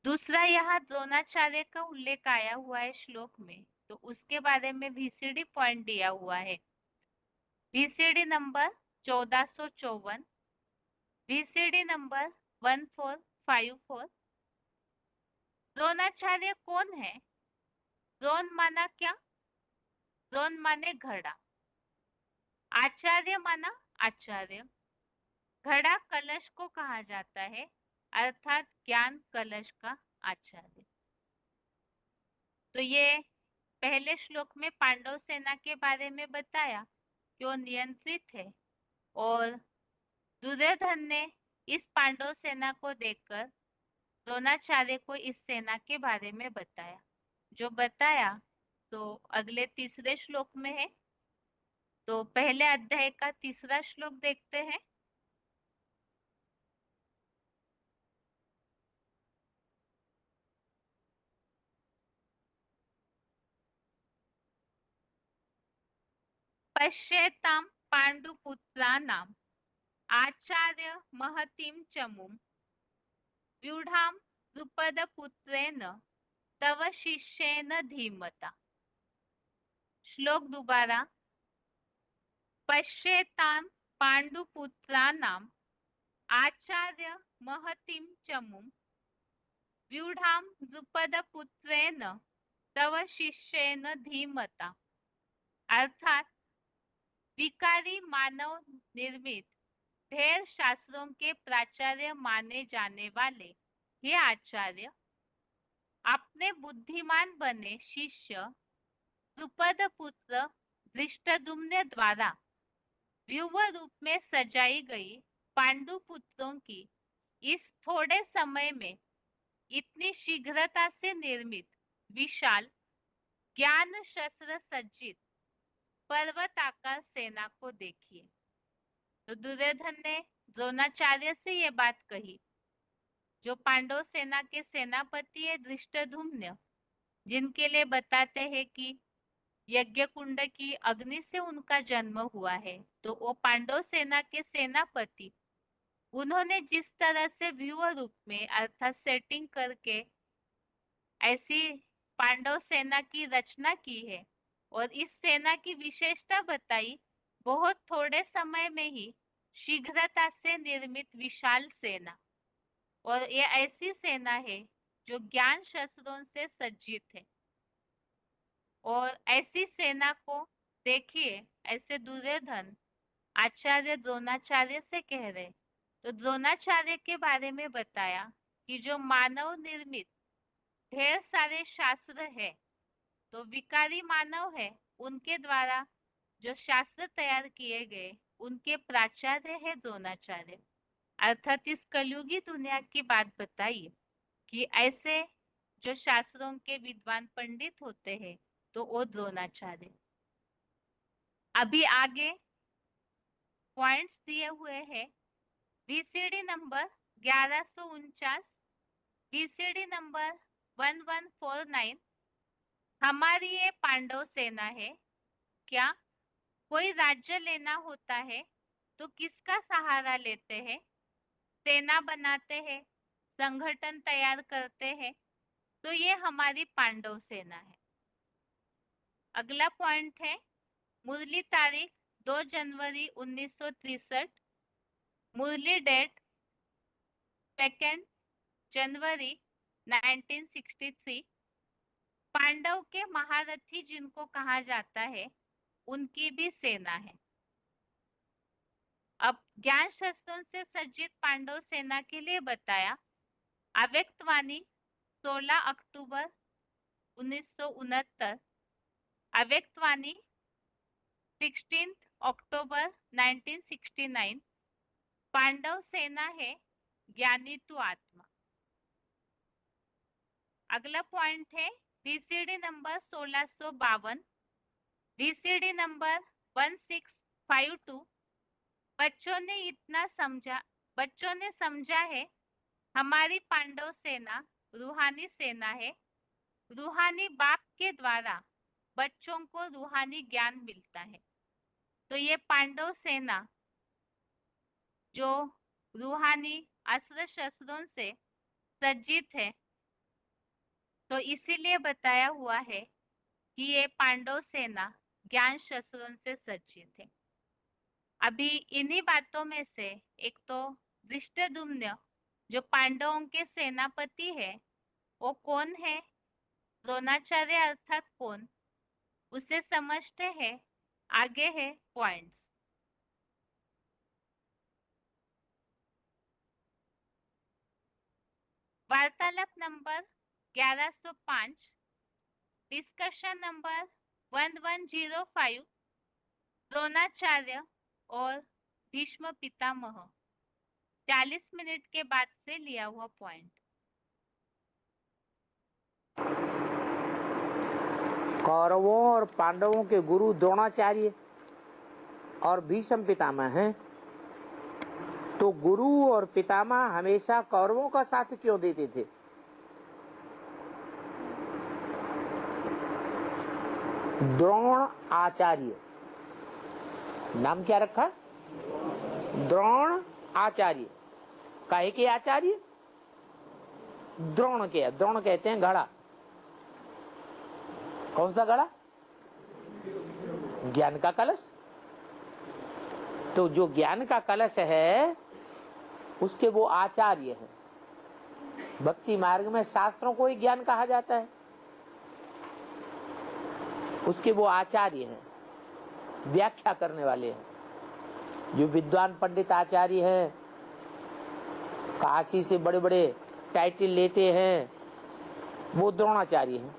दूसरा यहाँ द्रोणाचार्य का उल्लेख आया हुआ है श्लोक में, तो उसके बारे में वीसीडी पॉइंट दिया हुआ है। VCD number 1454, VCD number 1454। Dronacharya कौन है? द्रोण माना क्या? द्रोण माने घड़ा, आचार्य माना आचार्य। घड़ा कलश को कहा जाता है अर्थात ज्ञान कलश का आचार्य। तो ये पहले श्लोक में पांडव सेना के बारे में बताया कि वो नियंत्रित है और दुर्योधन ने इस पांडव सेना को देखकर द्रोणाचार्य को इस सेना के बारे में बताया। जो बताया तो अगले तीसरे श्लोक में है। तो पहले अध्याय का तीसरा श्लोक देखते हैं। पश्येतां पाण्डुपुत्राणाम् आचार्य महतीं चमुं व्यूढां द्रुपदपुत्रेण तव शिष्येन धीमता। श्लोक दोबारा। पश्येतां पाण्डुपुत्राणाम् आचार्य महतीं चमुं व्यूढां द्रुपदपुत्रेण तव शिष्येन धीमता। अर्थात विकारी मानव निर्मित ढेर शास्त्रों के प्राचार्य माने जाने वाले ये आचार्य अपने बुद्धिमान बने शिष्य द्रुपद पुत्र धृष्टद्युम्न द्वारा व्यूह रूप में सजाई गई पांडु पुत्रों की इस थोड़े समय में इतनी शीघ्रता से निर्मित विशाल ज्ञान शस्त्र सज्जित पर्वताकार सेना को देखिए। तो दुर्योधन ने द्रोणाचार्य से ये बात कही, जो पांडव सेना के सेनापति है धृष्टद्युम्न, जिनके लिए बताते हैं कि यज्ञ कुंड की अग्नि से उनका जन्म हुआ है। तो वो पांडव सेना के सेनापति, उन्होंने जिस तरह से व्यूह रूप में अर्थात सेटिंग करके ऐसी पांडव सेना की रचना की है और इस सेना की विशेषता बताई, बहुत थोड़े समय में ही शीघ्रता से निर्मित विशाल सेना, और ये ऐसी सेना है जो ज्ञान शस्त्रों से सज्जित है। और ऐसी सेना को देखिए, ऐसे दुर्योधन आचार्य द्रोणाचार्य से कह रहे। तो द्रोणाचार्य के बारे में बताया कि जो मानव निर्मित ढेर सारे शास्त्र है, तो विकारी मानव है, उनके द्वारा जो शास्त्र तैयार किए गए, उनके प्राचार्य है द्रोणाचार्य। अर्थात इस कलयुगी दुनिया की बात बताइए कि ऐसे जो शास्त्रों के विद्वान पंडित होते हैं, तो वो द्रोणाचार्य। अभी आगे पॉइंट्स दिए हुए हैं। VCD number 1149, VCD number 1149। हमारी ये पांडव सेना है। क्या कोई राज्य लेना होता है तो किसका सहारा लेते हैं? सेना बनाते हैं, संगठन तैयार करते हैं। तो ये हमारी पांडव सेना है। अगला पॉइंट है, मुरली तारीख 2 जनवरी 1963, मुरली डेट 2 जनवरी 1963। पांडव के महारथी जिनको कहा जाता है, उनकी भी सेना है। अब ज्ञान शस्त्रों से सज्जित पांडव सेना के लिए बताया। अव्यक्तवाणी 16 अक्टूबर 1969, अव्यक्तवाणी 16 अक्टूबर 1969। पांडव सेना है ज्ञानी तू आत्मा। अगला पॉइंट है वीसीडी नंबर 1652, वीसीडी नंबर 1652। बच्चों ने समझा है हमारी पांडव सेना रूहानी सेना है। रूहानी बाप के द्वारा बच्चों को रूहानी ज्ञान मिलता है। तो ये पांडव सेना जो रूहानी अस्त्र शस्त्रों से सज्जित है, तो इसीलिए बताया हुआ है कि ये पांडव सेना ज्ञान शस्त्रों से सज्जित है। अभी इन्हीं बातों में से एक तो धृष्टद्युम्न जो पांडवों के सेनापति है, वो कौन है? द्रोणाचार्य अर्थात कौन, उसे समझते हैं। आगे है पॉइंट्स। वार्तालाप नंबर 1105, डिस्कशन नंबर 1105, द्रोणाचार्य और भीष्म पितामह, 40 मिनट के बाद से लिया हुआ पॉइंट। कौरवों और पांडवों के गुरु द्रोणाचार्य और भीष्म पितामह हैं, तो गुरु और पितामह हमेशा कौरवों का साथ क्यों देते थे? द्रोण आचार्य नाम क्या रखा? द्रोण आचार्य। काहे के आचार्य? द्रोण के। द्रोण कहते हैं घड़ा। कौन सा घड़ा? ज्ञान का कलश। तो जो ज्ञान का कलश है, उसके वो आचार्य है। भक्ति मार्ग में शास्त्रों को ही ज्ञान कहा जाता है, उसके वो आचार्य हैं, व्याख्या करने वाले हैं। जो विद्वान पंडित आचार्य हैं, काशी से बड़े बड़े टाइटल लेते हैं, वो द्रोणाचार्य हैं।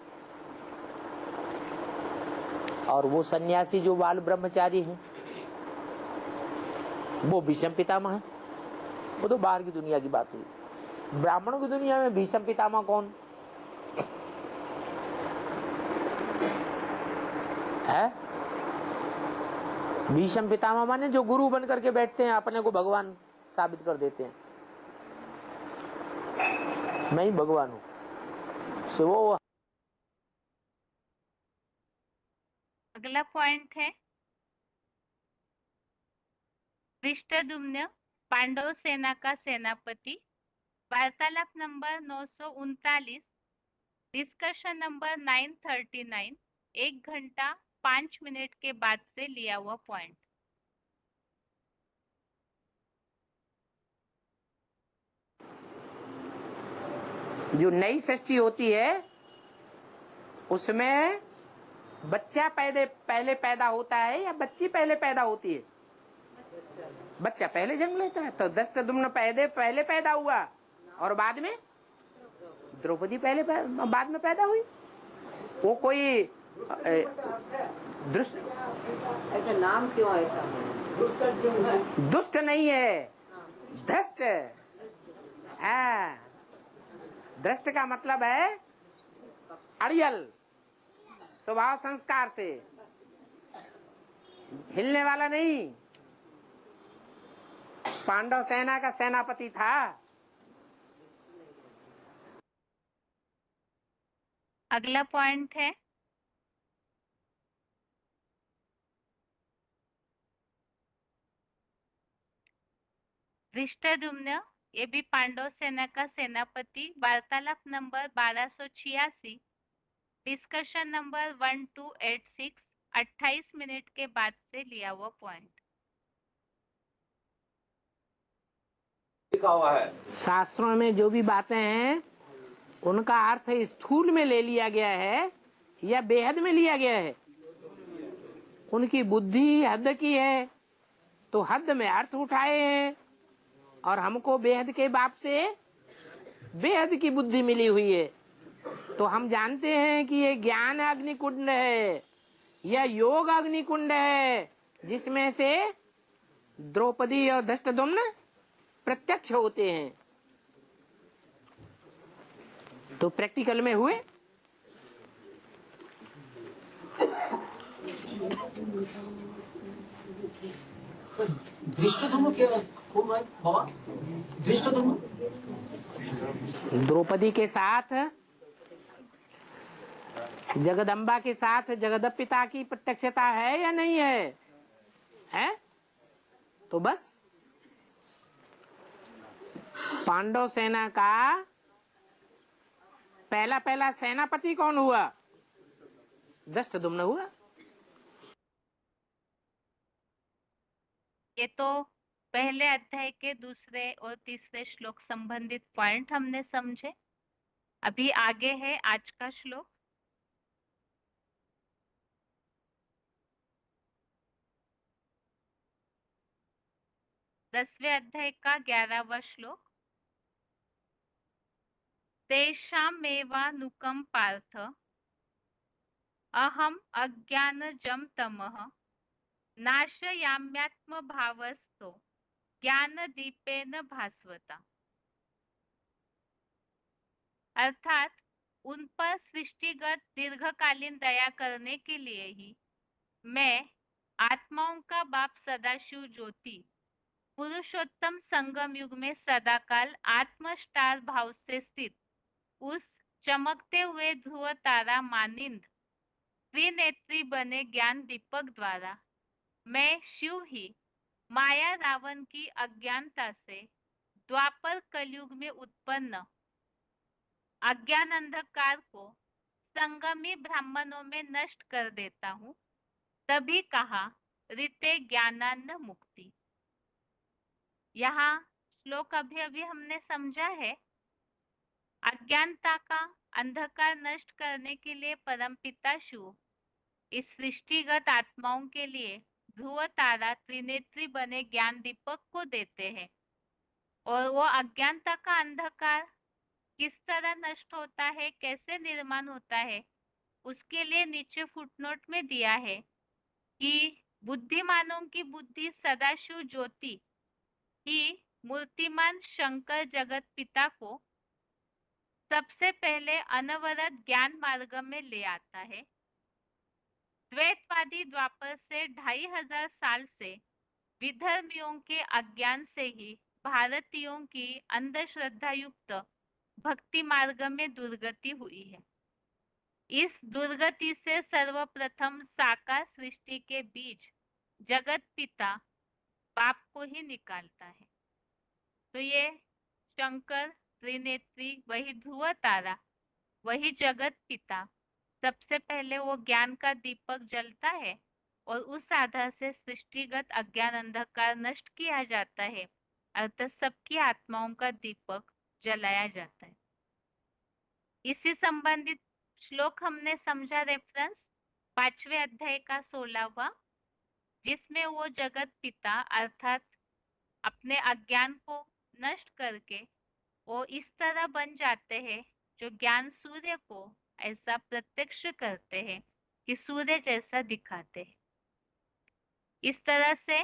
और वो सन्यासी जो बाल ब्रह्मचारी है वो भीष्म पितामह है। वो तो बाहर की दुनिया की बात हुई। ब्राह्मणों की दुनिया में भीष्म पितामह कौन है? भीष्म पितामह माने जो गुरु बन करके बैठते हैं, अपने को भगवान साबित कर देते हैं, मैं ही भगवान हूं। सो वो अगला पॉइंट है धृष्टद्युम्न पांडव सेना का सेनापति। वार्तालाप नंबर 939, डिस्कशन नंबर 939, 1 घंटा 5 मिनट के बाद से लिया हुआ पॉइंट। जो नई सृष्टि होती है उसमें बच्चा पहले पैदा होता है या बच्ची पहले पैदा होती है? बच्चा पहले जन्म लेता है। तो धृष्टद्युम्न पहले पैदा हुआ और बाद में द्रौपदी बाद में पैदा हुई। वो कोई दुष्ट ऐसा नाम क्यों ऐसा? दुष्ट नहीं है, धृष्ट। हाँ, धृष्ट का मतलब है अड़ियल, स्वभाव संस्कार से हिलने वाला नहीं। पांडव सेना का सेनापति था। अगला पॉइंट है धृष्टद्युम्न, ये भी पांडव सेना का सेनापति। वार्तालाप नंबर 1286, डिस्कशन नंबर 1286, 28 मिनट के बाद से लिया हुआ पॉइंट। लिखा हुआ है शास्त्रों में जो भी बातें हैं उनका अर्थ स्थूल में ले लिया गया है या बेहद में लिया गया है? उनकी बुद्धि हद की है तो हद में अर्थ उठाए हैं, और हमको बेहद के बाप से बेहद की बुद्धि मिली हुई है। तो हम जानते हैं कि ये ज्ञान अग्निकुंड है या योग अग्निकुंड है, जिसमें से द्रौपदी और धृष्टद्युम्न प्रत्यक्ष होते हैं। तो प्रैक्टिकल में हुए। धृष्टद्युम्न क्या कौन है बाबा? धृष्टद्युम्न द्रौपदी के साथ, जगदम्बा के साथ जगदपिता की प्रत्यक्षता है या नहीं है? है? तो बस पांडव सेना का पहला सेनापति कौन हुआ? धृष्टद्युम्न हुआ। ये तो पहले अध्याय के दूसरे और तीसरे श्लोक संबंधित पॉइंट हमने समझे। अभी आगे है आज का श्लोक। दसवें अध्याय का 11वां श्लोक। तेषामेवानुकं पार्थ अहम अज्ञानजं तमः नाशयाम्यात्मभावस्थो ज्ञानदीपेन भास्वता। अर्थात उन पर सृष्टिगत दीर्घकालीन दया करने के लिए ही मैं आत्माओं का बाप सदाशिव ज्योति पुरुषोत्तम संगम युग में सदाकाल आत्मस्टार भाव से स्थित उस चमकते हुए ध्रुव तारा मानिंद त्रिनेत्री बने ज्ञान दीपक द्वारा मैं शिव ही माया रावण की अज्ञानता से द्वापर कलयुग में उत्पन्न अज्ञान अंधकार को संगमी ब्राह्मणों में नष्ट कर देता हूँ। तभी कहा ऋते ज्ञानान्न मुक्ति। यहाँ श्लोक अभी अभी हमने समझा है। अज्ञानता का अंधकार नष्ट करने के लिए परमपिता शिव इस सृष्टिगत आत्माओं के लिए ध्रुव तारा त्रिनेत्री बने ज्ञान दीपक को देते हैं। और वो अज्ञानता का अंधकार किस तरह नष्ट होता है, कैसे निर्माण होता है, उसके लिए नीचे फुटनोट में दिया है कि बुद्धिमानों की बुद्धि सदाशिव ज्योति ही मूर्तिमान शंकर जगत पिता को सबसे पहले अनवरत ज्ञान मार्ग में ले आता है। द्वैतवादी द्वापर से 2500 साल से विधर्मियों के अज्ञान से ही भारतीयों की अंधश्रद्धा युक्त भक्ति मार्ग में दुर्गति हुई है। इस दुर्गति से सर्वप्रथम साकार सृष्टि के बीज जगत पिता बाप को ही निकालता है। तो ये शंकर त्रिनेत्री, वही ध्रुव तारा, वही जगत पिता, सबसे पहले वो ज्ञान का दीपक जलता है और उस आधार से सृष्टिगत अज्ञान अंधकार नष्ट किया जाता है, अर्थात सबकी आत्माओं का दीपक जलाया जाता है। इसी संबंधित श्लोक हमने समझा, रेफरेंस 5वें अध्याय का 16वां, जिसमें वो जगत पिता अर्थात अपने अज्ञान को नष्ट करके वो इस तरह बन जाते हैं जो ज्ञान सूर्य को ऐसा प्रत्यक्ष करते हैं कि सूर्य जैसा दिखाते हैं। इस तरह से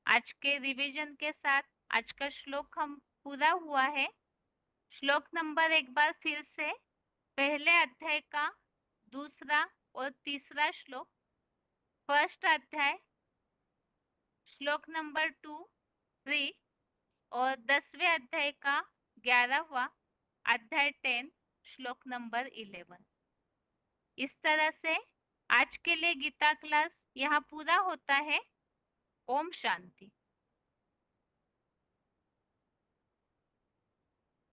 आज के रिवीजन के साथ आज का श्लोक हम पूरा हुआ है। श्लोक नंबर एक बार फिर से, पहले अध्याय का दूसरा और तीसरा श्लोक, फर्स्ट अध्याय श्लोक नंबर 2, 3 और 10वें अध्याय का 11वां अध्याय 10 श्लोक नंबर 11। इस तरह से आज के लिए गीता क्लास यहाँ पूरा होता है। ओम शांति।